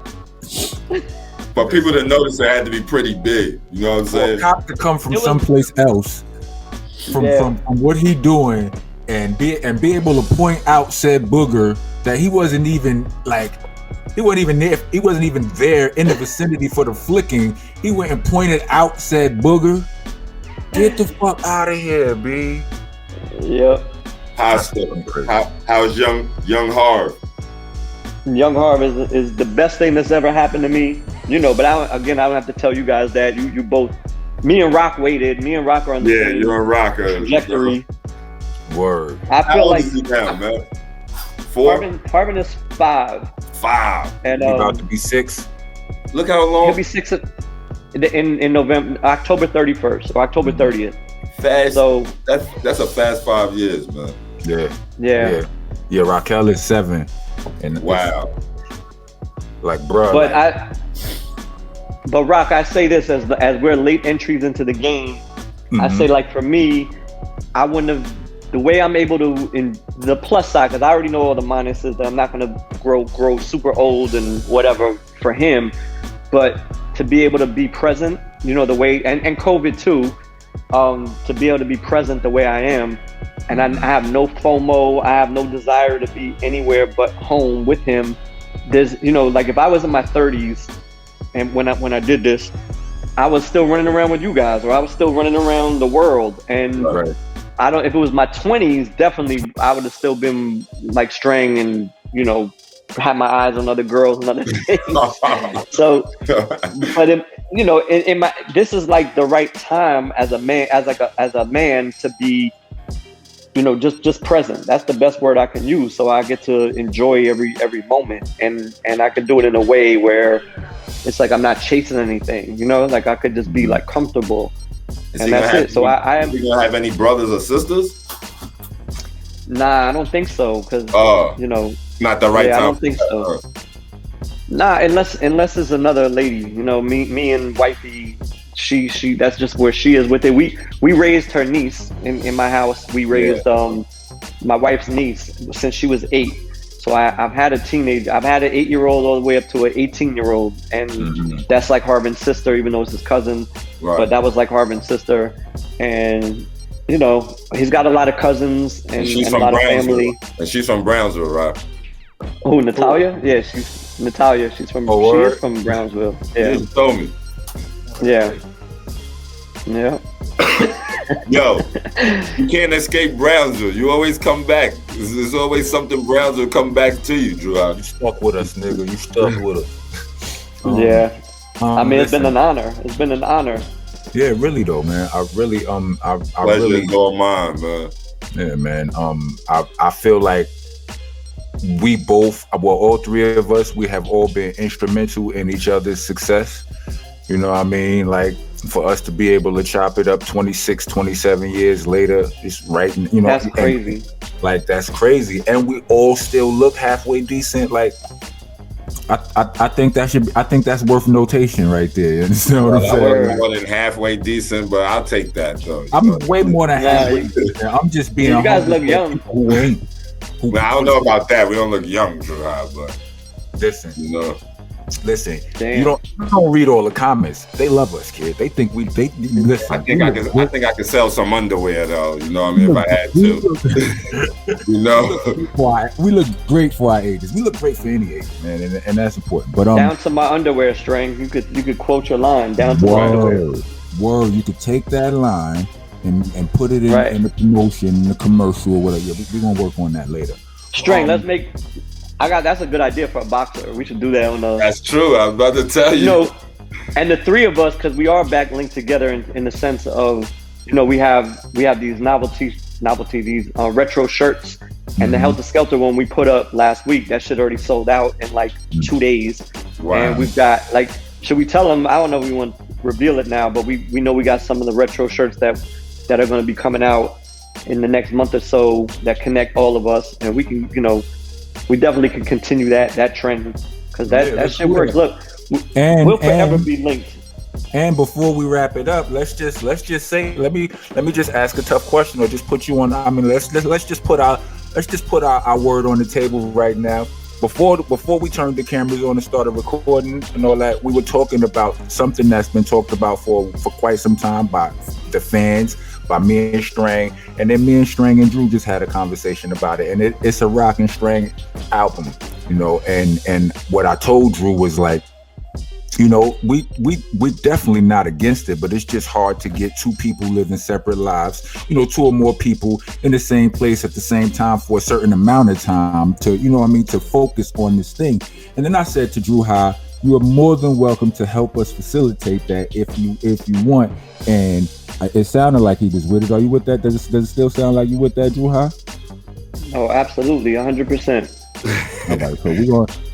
Speaker 2: But people that noticed it had to be pretty big. You know what I'm
Speaker 1: For a
Speaker 2: saying?
Speaker 1: cop to come from
Speaker 3: It was-
Speaker 1: someplace else, from what he doing, and be able to point out said booger that he wasn't even there in the vicinity for the flicking. He went and pointed out said booger. Get the fuck out of here, B.
Speaker 3: yeah.
Speaker 2: How's young Harv?
Speaker 3: Young Harv is the best thing that's ever happened to me. But I don't have to tell you guys that. You both, me and Rock waited. Me and Rock are on the same
Speaker 2: You're a rocker.
Speaker 3: trajectory.
Speaker 1: Word.
Speaker 3: I
Speaker 2: How
Speaker 3: feel
Speaker 2: old
Speaker 3: like
Speaker 2: is he now, man? 4?
Speaker 3: Harvin is 5.
Speaker 2: 5.
Speaker 3: And
Speaker 1: He about to be 6.
Speaker 2: Look how long.
Speaker 3: he'll be 6 in November, October 31st or October 30th.
Speaker 2: Fast.
Speaker 3: So
Speaker 2: that's a fast 5 years, man.
Speaker 1: Yeah. Raquel is 7. And
Speaker 2: wow.
Speaker 1: Like, bro.
Speaker 3: But but Rock, I say this as we're late entries into the game. I say, like, for me, I wouldn't have, the way I'm able to, in the plus side, because I already know all the minuses, that I'm not going to grow super old and whatever for him, but to be able to be present, you know, the way, and COVID too, to be able to be present the way I am, and I have no FOMO, I have no desire to be anywhere but home with him. There's, you know, like if I was in my 30s and when I did this, I was still running around with you guys, or I was still running around the world. And
Speaker 1: right.
Speaker 3: I don't, if it was my 20s, definitely I would have still been like straying and, you know, had my eyes on other girls and other things. So, but you know, in my, this is like the right time as a man, as a man to be, you know, just present. That's the best word I can use. So I get to enjoy every moment, and I can do it in a way where it's like I'm not chasing anything, you know, like I could just be like comfortable, and that's it. So I am.
Speaker 2: You gonna have any brothers or sisters?
Speaker 3: Nah, I don't think so, because you know,
Speaker 2: not the right time.
Speaker 3: I don't think so. Nah, unless it's another lady, you know, me and wifey. She that's just where she is with it. We raised her niece in my house. We raised my wife's niece since she was 8. So I've had a teenager. I've had an 8-year-old all the way up to an 18-year-old, and that's like Harvin's sister, even though it's his cousin. Right. But that was like Harvin's sister, and you know, he's got a lot of cousins and a lot of family.
Speaker 2: And she's from Brownsville, right?
Speaker 3: Oh, Natalia? Yeah, she's Natalia. She's from Brownsville. Yeah.
Speaker 2: You just told me.
Speaker 3: Yeah. Yeah.
Speaker 2: Yo, you can't escape Brownsville. You always come back. There's always something Brownsville come back to you, DruHa.
Speaker 1: You stuck with us, nigga. You stuck with us.
Speaker 3: Yeah. I mean, it's been an honor. It's been an honor.
Speaker 1: Yeah, really though, man. I really, I
Speaker 2: really is all mine, man.
Speaker 1: Yeah, man. I feel like we both, well, all three of us, we have all been instrumental in each other's success. You know what I mean? Like, for us to be able to chop it up 26, 27 years later, it's right, you know.
Speaker 3: That's crazy.
Speaker 1: Like, that's crazy. And we all still look halfway decent. Like, I think that's worth notation right there. You understand what I'm saying?
Speaker 2: I'm more than halfway decent, but I'll take that though.
Speaker 1: I'm way more than halfway decent. I'm just being.
Speaker 3: You guys look young.
Speaker 2: Well, I don't know about that. We don't look young, DruHa, but
Speaker 1: listen,
Speaker 2: you know.
Speaker 1: Listen, you don't read all the comments. They love us, kid. They think listen.
Speaker 2: I think I could sell some underwear though. You know what I mean? If I had to. You know,
Speaker 1: we look great for our ages. We look great for any age, man, and that's important. But
Speaker 3: down to my underwear string, you could quote your line down to my underwear.
Speaker 1: Word, you could take that line and put it in the promotion, in the commercial, or whatever. Yeah, we're gonna work on that later.
Speaker 3: String, let's make. That's a good idea for a boxer. We should do that on the.
Speaker 2: That's true. I was about to tell you.
Speaker 3: You know, and the three of us, because we are back linked together in the sense of, you know, we have these novelty these retro shirts, and the Helter Skelter one we put up last week, that shit already sold out in like 2 days. Wow. And we've got like, should we tell them? I don't know if we want to reveal it now, but we know we got some of the retro shirts that are going to be coming out in the next month or so that connect all of us, and we can, you know. We definitely can continue that trend, because that shit works. Look, we'll forever be linked.
Speaker 1: And before we wrap it up, let's just say, let me just ask a tough question, or just put you on. I mean, let's just put our word on the table right now. Before we turned the cameras on and started recording and all that, we were talking about something that's been talked about for quite some time by the fans, by me and Strang, and then me and Strang and Drew just had a conversation about it, and it's a Rock and Strang album, you know, and what I told Drew was like, you know, we definitely not against it, but it's just hard to get two people living separate lives, you know, 2 or more people in the same place at the same time for a certain amount of time to, you know what I mean, to focus on this thing. And then I said to DruHa, you are more than welcome to help us facilitate that if you want. And it sounded like he was with it. Are you with that? Does it still sound like you with that, DruHa?
Speaker 3: Oh, absolutely, 100%.
Speaker 1: All right, so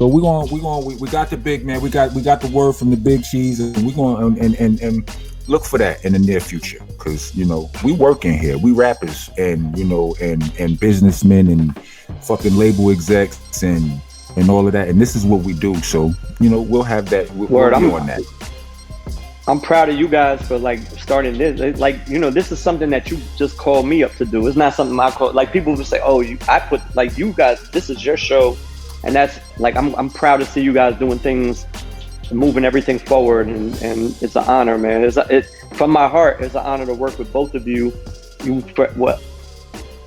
Speaker 1: we got the big man. We got the word from the big cheese, and we going and look for that in the near future, because you know we working here. We rappers and you know and businessmen and fucking label execs and and all of that. And this is what we do. So, we'll have that. We'll be on that.
Speaker 3: I'm proud of you guys for like starting this. This is something that you just called me up to do. It's not something I call, like people would say, oh, you guys, this is your show. And that's like, I'm proud to see you guys doing things, moving everything forward. And it's an honor, man. From my heart, it's an honor to work with both of you.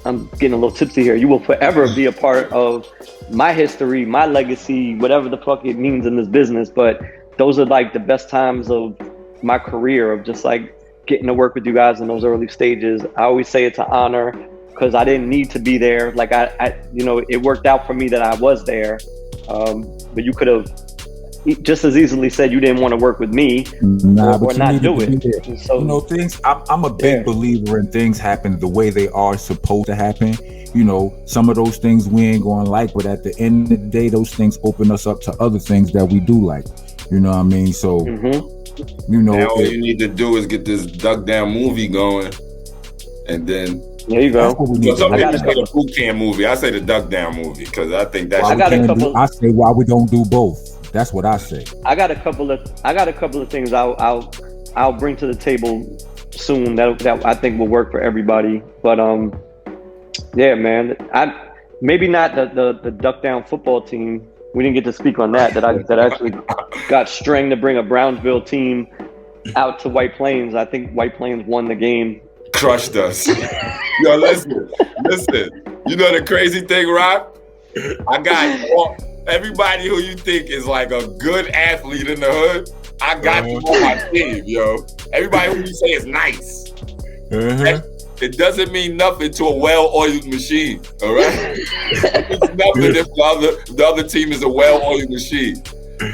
Speaker 3: I'm getting a little tipsy here. You will forever be a part of my history, my legacy, whatever the fuck it means in this business. But those are like the best times of my career, of just like getting to work with you guys in those early stages. I always say it's an honor because I didn't need to be there. Like it worked out for me that I was there. But you could have just as easily said you didn't want to work with me or not do it. So,
Speaker 1: things. I'm a big believer in things happen the way they are supposed to happen. Some of those things we ain't going to like, but at the end of the day, those things open us up to other things that we do like. You know what I mean? So,
Speaker 2: now all you need to do is get this DuckDown movie going, and then
Speaker 3: there you go.
Speaker 2: Some people say the boot camp movie. I say the DuckDown movie because I think that's.
Speaker 1: I say why we don't do both. That's what I say.
Speaker 3: I got a couple of things I'll bring to the table soon that I think will work for everybody. But yeah, man, maybe not the DuckDown football team. We didn't get to speak on that actually got stringed to bring a Brownsville team out to White Plains. I think White Plains won the game.
Speaker 2: Crushed us. Yo, listen. You know the crazy thing, Rock? I got everybody who you think is like a good athlete in the hood, I got you on my team, yo. Everybody who you say is nice. It doesn't mean nothing to a well-oiled machine, all right? It's nothing if the other team is a well-oiled machine.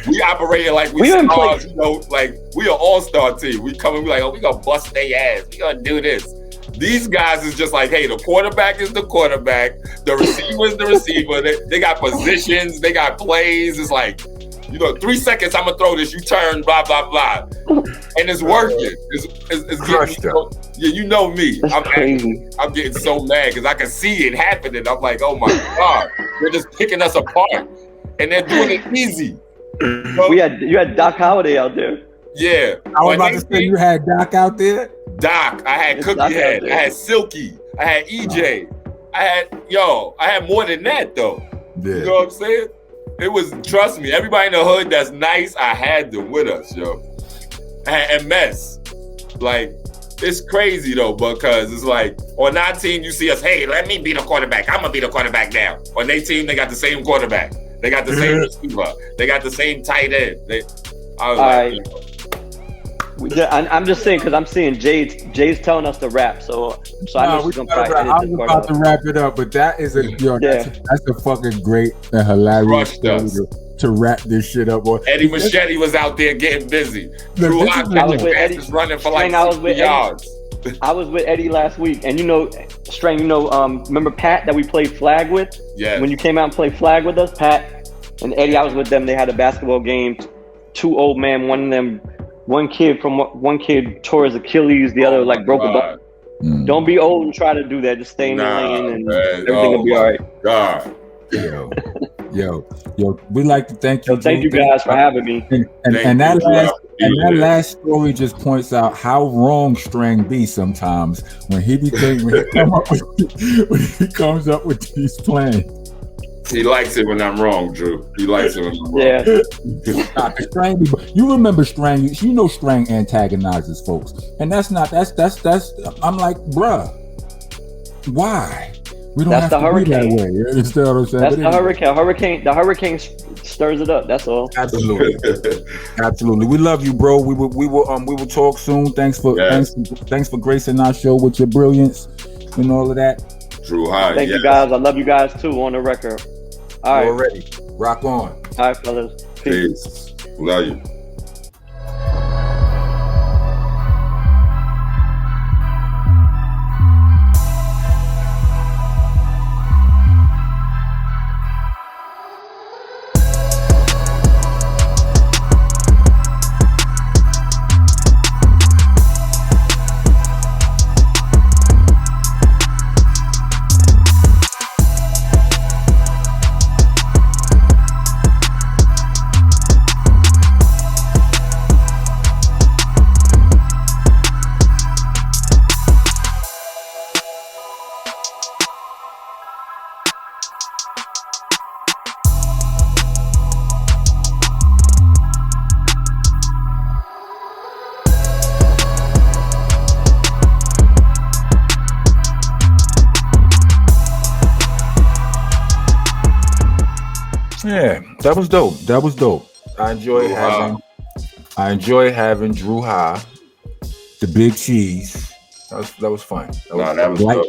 Speaker 2: We operating like we stars, like we an all-star team. We come and be like, oh, we gonna bust their ass. We gonna do this. These guys is just like, hey, the quarterback is the quarterback. The receiver is the receiver. They got positions. They got plays. It's like, 3 seconds, I'm going to throw this. You turn, blah, blah, blah. And it's working. It's getting me. You know me. I'm getting so mad because I can see it happening. I'm like, oh, my God. They're just picking us apart. And they're doing it easy.
Speaker 3: You had Doc Holliday out there.
Speaker 2: Yeah.
Speaker 1: I was about to say you had Doc out there.
Speaker 2: Doc, I had Cookie Head, I had Silky, I had EJ, I had more than that though. Yeah. You know what I'm saying? It was, trust me, everybody in the hood that's nice, I had them with us, yo. And mess. Like, it's crazy though, because it's like, on our team, you see us, hey, let me be the quarterback. I'm gonna be the quarterback now. On their team, they got the same quarterback. They got the same receiver. They got the same tight end.
Speaker 3: I'm just saying because I'm seeing Jade's telling us to rap, so I know she's gonna probably edit this part.
Speaker 1: I was about to wrap it up, but that is that's a fucking great and hilarious story to wrap this shit up. Boy.
Speaker 2: Eddie Machete was out there getting busy. DruHa was running for like 60 yards.
Speaker 3: I was with Eddie last week, and Strang, remember Pat that we played flag with?
Speaker 2: Yeah.
Speaker 3: When you came out and played flag with us, Pat and Eddie, I was with them. They had a basketball game. Two old men, one kid tore his Achilles, the other broke a bone. Don't be old and try to do that. Just stay in the lane and everything will be all right.
Speaker 2: God.
Speaker 1: Yo, we'd like to thank you.
Speaker 3: Thank you guys for having me.
Speaker 1: And that last story just points out how wrong Strang be sometimes when he comes up with these plans.
Speaker 2: He likes it when I'm wrong, Drew. He likes it when I'm wrong.
Speaker 3: Yeah.
Speaker 1: Strang, you remember Strang? You know Strang antagonizes folks, and that's. I'm like, bruh, why? We don't have to hurricane. Be that way. You understand what I'm saying?
Speaker 3: That's the hurricane. The hurricane stirs it up. That's all.
Speaker 1: Absolutely. We love you, bro. We will talk soon. Thanks for gracing our show with your brilliance and all of that.
Speaker 2: DruHa.
Speaker 3: Thank you guys. I love you guys too. On the record. All right.
Speaker 1: Already. Rock on.
Speaker 3: All right, fellas.
Speaker 2: Peace. Love you.
Speaker 1: Yeah, that was dope. I enjoy having DruHa, the Big Cheese. That was fun.
Speaker 2: That was dope.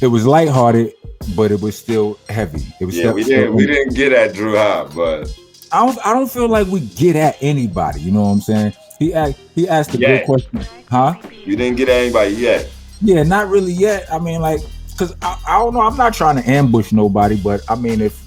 Speaker 1: It was lighthearted, but it was still heavy. It was
Speaker 2: we didn't get at DruHa, but
Speaker 1: I don't feel like we get at anybody. You know what I'm saying? He asked a good question, huh?
Speaker 2: You didn't get at anybody yet.
Speaker 1: Yeah, not really yet. I mean, like, cause I don't know. I'm not trying to ambush nobody, but I mean, if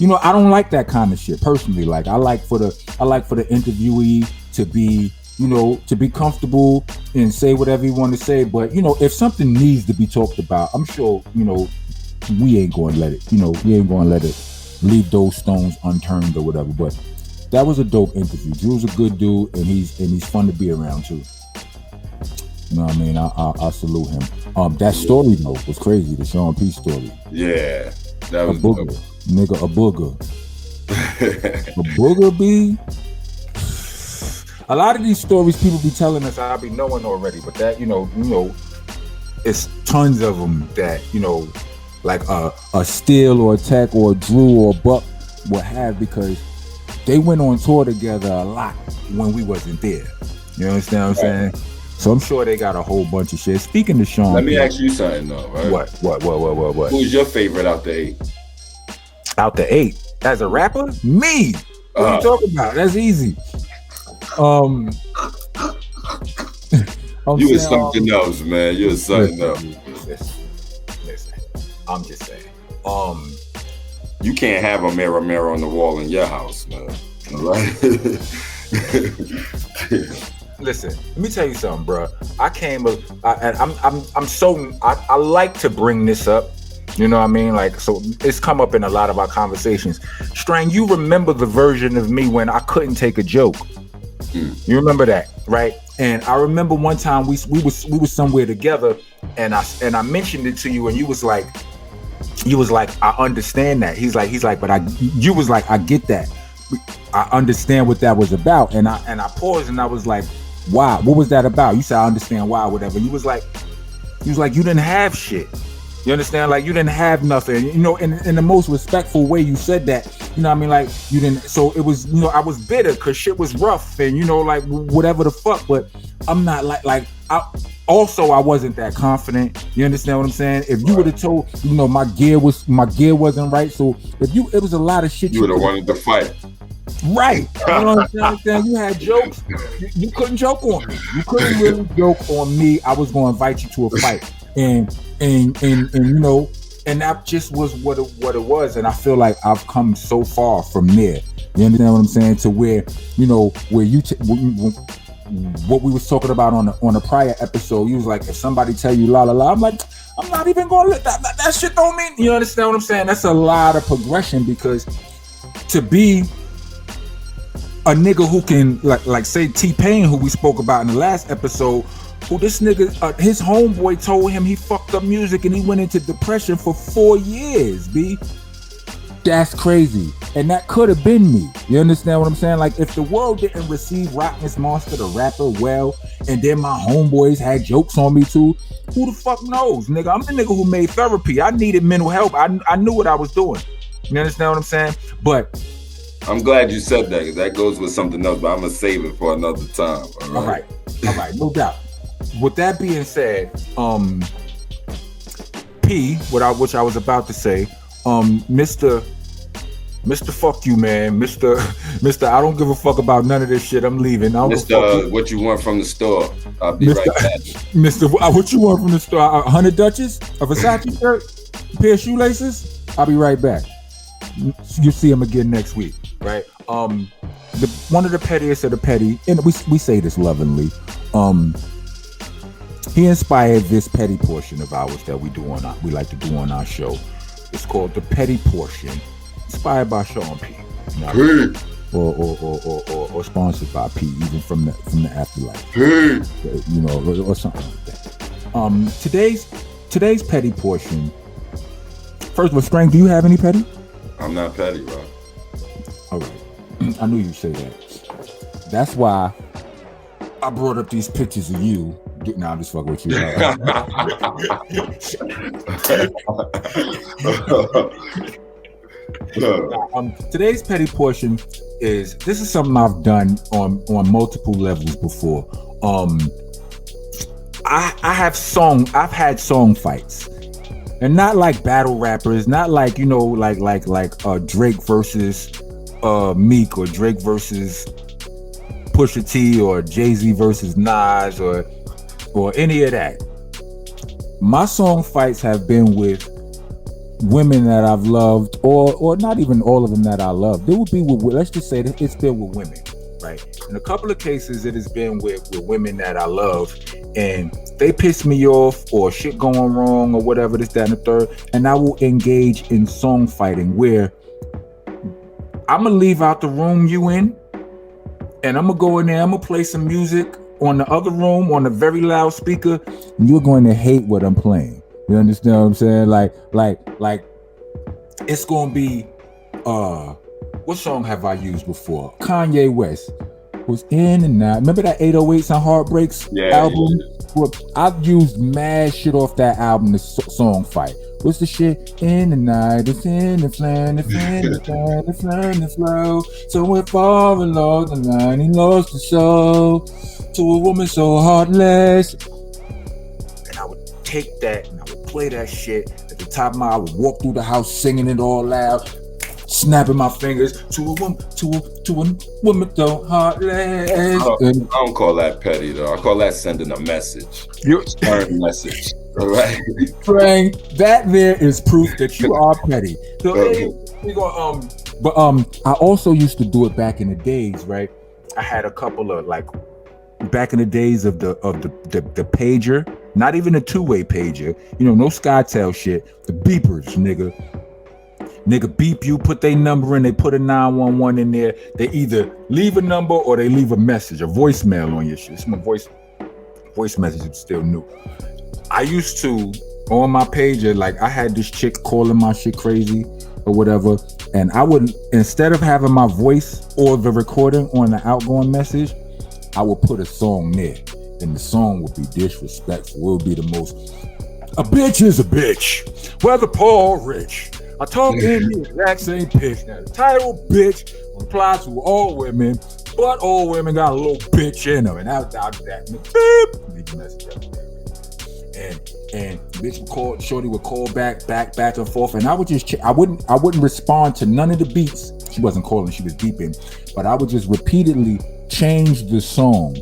Speaker 1: I don't like that kind of shit personally. Like, I like for the interviewee to be, to be comfortable and say whatever you want to say. But if something needs to be talked about, I'm sure we ain't going to let it. We ain't going to let it leave those stones unturned or whatever. But that was a dope interview. Drew's a good dude, and he's fun to be around too. You know what I mean? I salute him. That story though was crazy. The Sean P story.
Speaker 2: Yeah, that was
Speaker 1: a booger, dope. Nigga, a booger. A booger be. A lot of these stories people be telling us I be knowing already, but that it's tons of them that like a Steel or a Tech or a Drew or a Buck will have, because they went on tour together a lot when we wasn't there. You understand what I'm saying? So I'm sure they got a whole bunch of shit. Speaking to Sean,
Speaker 2: let me ask you something though, right?
Speaker 1: What?
Speaker 2: Who's your favorite out the 8?
Speaker 1: Out the 8? As a rapper? Me. What are you talking about? That's easy. You
Speaker 2: was something else, man. You was something else.
Speaker 1: Listen. I'm just saying.
Speaker 2: You can't have a mirror on the wall in your house, man. All right?
Speaker 1: Listen, let me tell you something, bro. I like to bring this up. You know what I mean? Like, so it's come up in a lot of our conversations. Strang, you remember the version of me when I couldn't take a joke. You remember that, right? And I remember one time we was somewhere together, and I mentioned it to you, and you was like, I understand that. He's like, but you was like, I get that. I understand what that was about. And I paused and I was like, wow, what was that about? You said, I understand why, whatever. You was like, you didn't have shit. You understand? Like, you didn't have nothing, in the most respectful way you said that, you know what I mean? Like, you didn't, so it was, I was bitter because shit was rough and, like, whatever the fuck, but I'm not I wasn't that confident. You understand what I'm saying? If you would have told, my gear wasn't right. So it was a lot of shit.
Speaker 2: You would have wanted to fight.
Speaker 1: Right. You know what I'm saying? You had jokes. You couldn't joke on me. You couldn't really joke on me. I was going to invite you to a fight. And that just was what it was. And I feel like I've come so far from there. You understand what I'm saying? To where, where what we was talking about on a prior episode, you was like, if somebody tell you la la la, I'm like, I'm not even gonna let that shit don't mean. You understand what I'm saying? That's a lot of progression, because to be a nigga who can like say T-Pain, who we spoke about in the last episode, who this nigga, his homeboy told him he fucked up music and he went into depression for 4 years, B. That's crazy. And that could have been me. You understand what I'm saying? Like, if the world didn't receive Rockness Monsta, the rapper, well, and then my homeboys had jokes on me too, who the fuck knows, nigga? I'm the nigga who made therapy. I needed mental help. I knew what I was doing. You understand what I'm saying? But
Speaker 2: I'm glad you said that, because that goes with something else, but I'm going to save it for another time. All right,
Speaker 1: no doubt. With that being said, which I was about to say, Mr. Fuck you, man. Mr. I don't give a fuck about none of this shit. I'm leaving.
Speaker 2: Mr. What you want from the store? I'll be right back.
Speaker 1: Mr. What you want from the store? 100 Dutches? A Versace shirt? A pair of shoelaces? I'll be right back. You see him again next week, right? One of the pettiest of the petty, and we say this lovingly, he inspired this petty portion of ours that we like to do on our show. It's called The Petty Portion, inspired by Sean P. Or sponsored by P, even from the afterlife. Or something like that. Today's petty portion. First of all, Strang, do you have any petty?
Speaker 2: I'm not petty, bro.
Speaker 1: All right. I knew you'd say that. That's why I brought up these pictures of you. Nah, I'm just fucking with you. Today's petty portion is something I've done on multiple levels before. I've had song fights, and not like battle rappers, not like like Drake versus Meek, or Drake versus Pusha T, or Jay-Z versus Nas, or any of that. My song fights have been with women that I've loved, or not even all of them that I love. There would be with, let's just say that it's been with women, right? In a couple of cases, it has been with women that I love, and they piss me off, or shit going wrong, or whatever, this, that, and the third, and I will engage in song fighting where I'm gonna leave out the room you in, and I'm gonna go in there, I'm gonna play some music on the other room on a very loud speaker, and you're going to hate what I'm playing. You understand what I'm saying? Like it's gonna be what song have I used before? Kanye West was In and Out. Remember that 808s and Heartbreaks album? Yeah. Well, I've used mad shit off that album to song fight. What's the shit? In the night, it's in the flame, the flow. So we're far along the line, he lost his soul to a woman so heartless. And I would take that and I would play that shit at the top of I would walk through the house singing it all loud, snapping my fingers to a woman so heartless.
Speaker 2: I don't call that petty though. I call that sending a message. Stern message. All right.
Speaker 1: Frank, that there is proof that you are petty. So we go, but I also used to do it back in the days, right? I had a couple of back in the days of the pager, not even a two-way pager, no SkyTel shit, the beepers, nigga beep you, put their number in, they put a 911 in there, they either leave a number or they leave a message, a voicemail on your shit. It's my voice message is still new. I used to, on my pager, I had this chick calling my shit crazy or whatever, and I would, instead of having my voice or the recording on the outgoing message, I would put a song there, and the song would be disrespectful. It would be the most, a bitch is a bitch, whether poor or rich. I talk in the exact same pitch. Now the title bitch applies to all women, but all women got a little bitch in them, and that leave the message up there. And bitch would call, shorty would call back and forth, and I would just I wouldn't respond to none of the beats. She wasn't calling, she was beeping, but I would just repeatedly change the song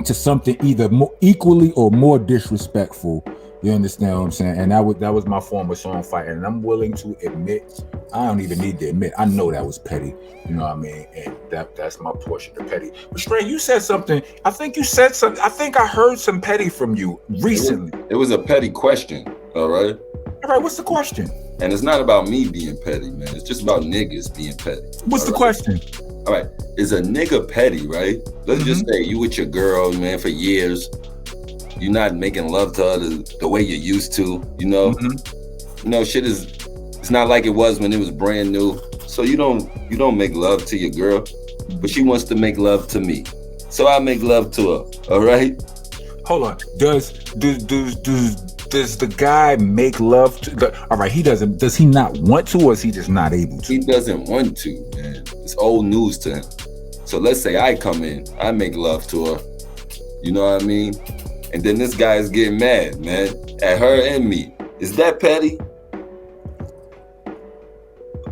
Speaker 1: to something either more equally or more disrespectful. You understand what I'm saying? And that was my form of song fighting, and I'm willing to admit, I don't even need to admit, I know that was petty. You know what I mean? And that's my portion of petty. But Stray, you said something. I think I heard some petty from you recently.
Speaker 2: It was a petty question, all right?
Speaker 1: All right, what's the question?
Speaker 2: And it's not about me being petty, man. It's just about niggas being petty.
Speaker 1: What's the question?
Speaker 2: All right, is a nigga petty, right? Let's just say you with your girl, man, for years. You're not making love to her the way you used to, shit it's not like it was when it was brand new. So you don't make love to your girl, but she wants to make love to me. So I make love to her. All right.
Speaker 1: Hold on. Does the guy make love to? All right. He doesn't. Does he not want to, or is he just not able to?
Speaker 2: He doesn't want to, man. It's old news to him. So let's say I come in, I make love to her. You know what I mean? And then this guy is getting mad, man, at her and me. Is that petty?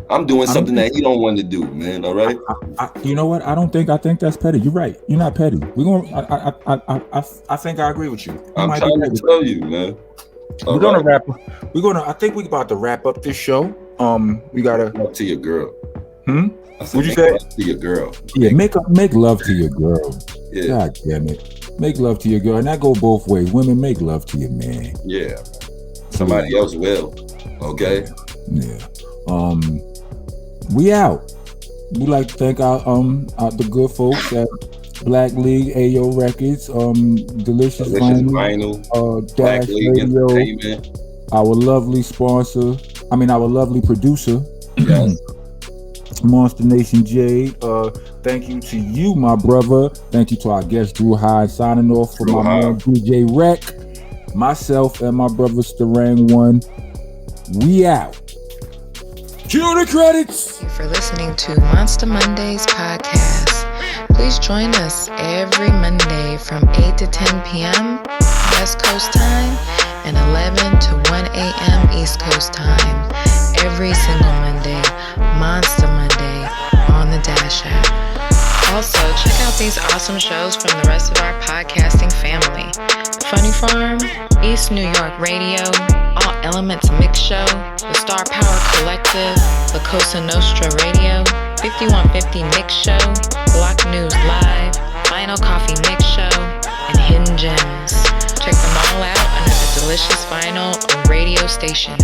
Speaker 2: I'm doing something that he don't want to do, man. All right.
Speaker 1: You know what? I think that's petty. You're right. You're not petty. I think I agree with you.
Speaker 2: I'm trying to tell you, man.
Speaker 1: I think we're about to wrap up this show. We gotta
Speaker 2: love to your girl.
Speaker 1: What'd you say?
Speaker 2: To your girl.
Speaker 1: Yeah, make love to your girl. Yeah. God damn it. Make love to your girl, and that go both ways. Women, make love to your man.
Speaker 2: Yeah. Somebody else will. Okay.
Speaker 1: Yeah. We out. We like to thank our the good folks at Black League, Ayo Records, Delicious Vinyl, Dash Radio, our lovely sponsor. Our lovely producer.
Speaker 2: Yes.
Speaker 1: Monsta Nation Jade. Thank you to you, my brother. Thank you to our guest DruHa. Signing off for my man DJRek, myself, and my brother Starang One. We out. Cue the credits.
Speaker 7: Thank you for listening to Monsta Mondayz Podcast. Please join us every Monday from 8 to 10 p.m. West Coast time and 11 to 1 a.m. East Coast time. Every single Monday, Monsta Monday on the Dash app. Also, check out these awesome shows from the rest of our podcasting family. Funny Farm, East New York Radio, All Elements Mix Show, The Star Power Collective, La Cosa Nostra Radio, 5150 Mix Show, Block News Live, Vinyl Coffee Mix Show, and Hidden Gems. Check them all out under the Delicious Vinyl radio station.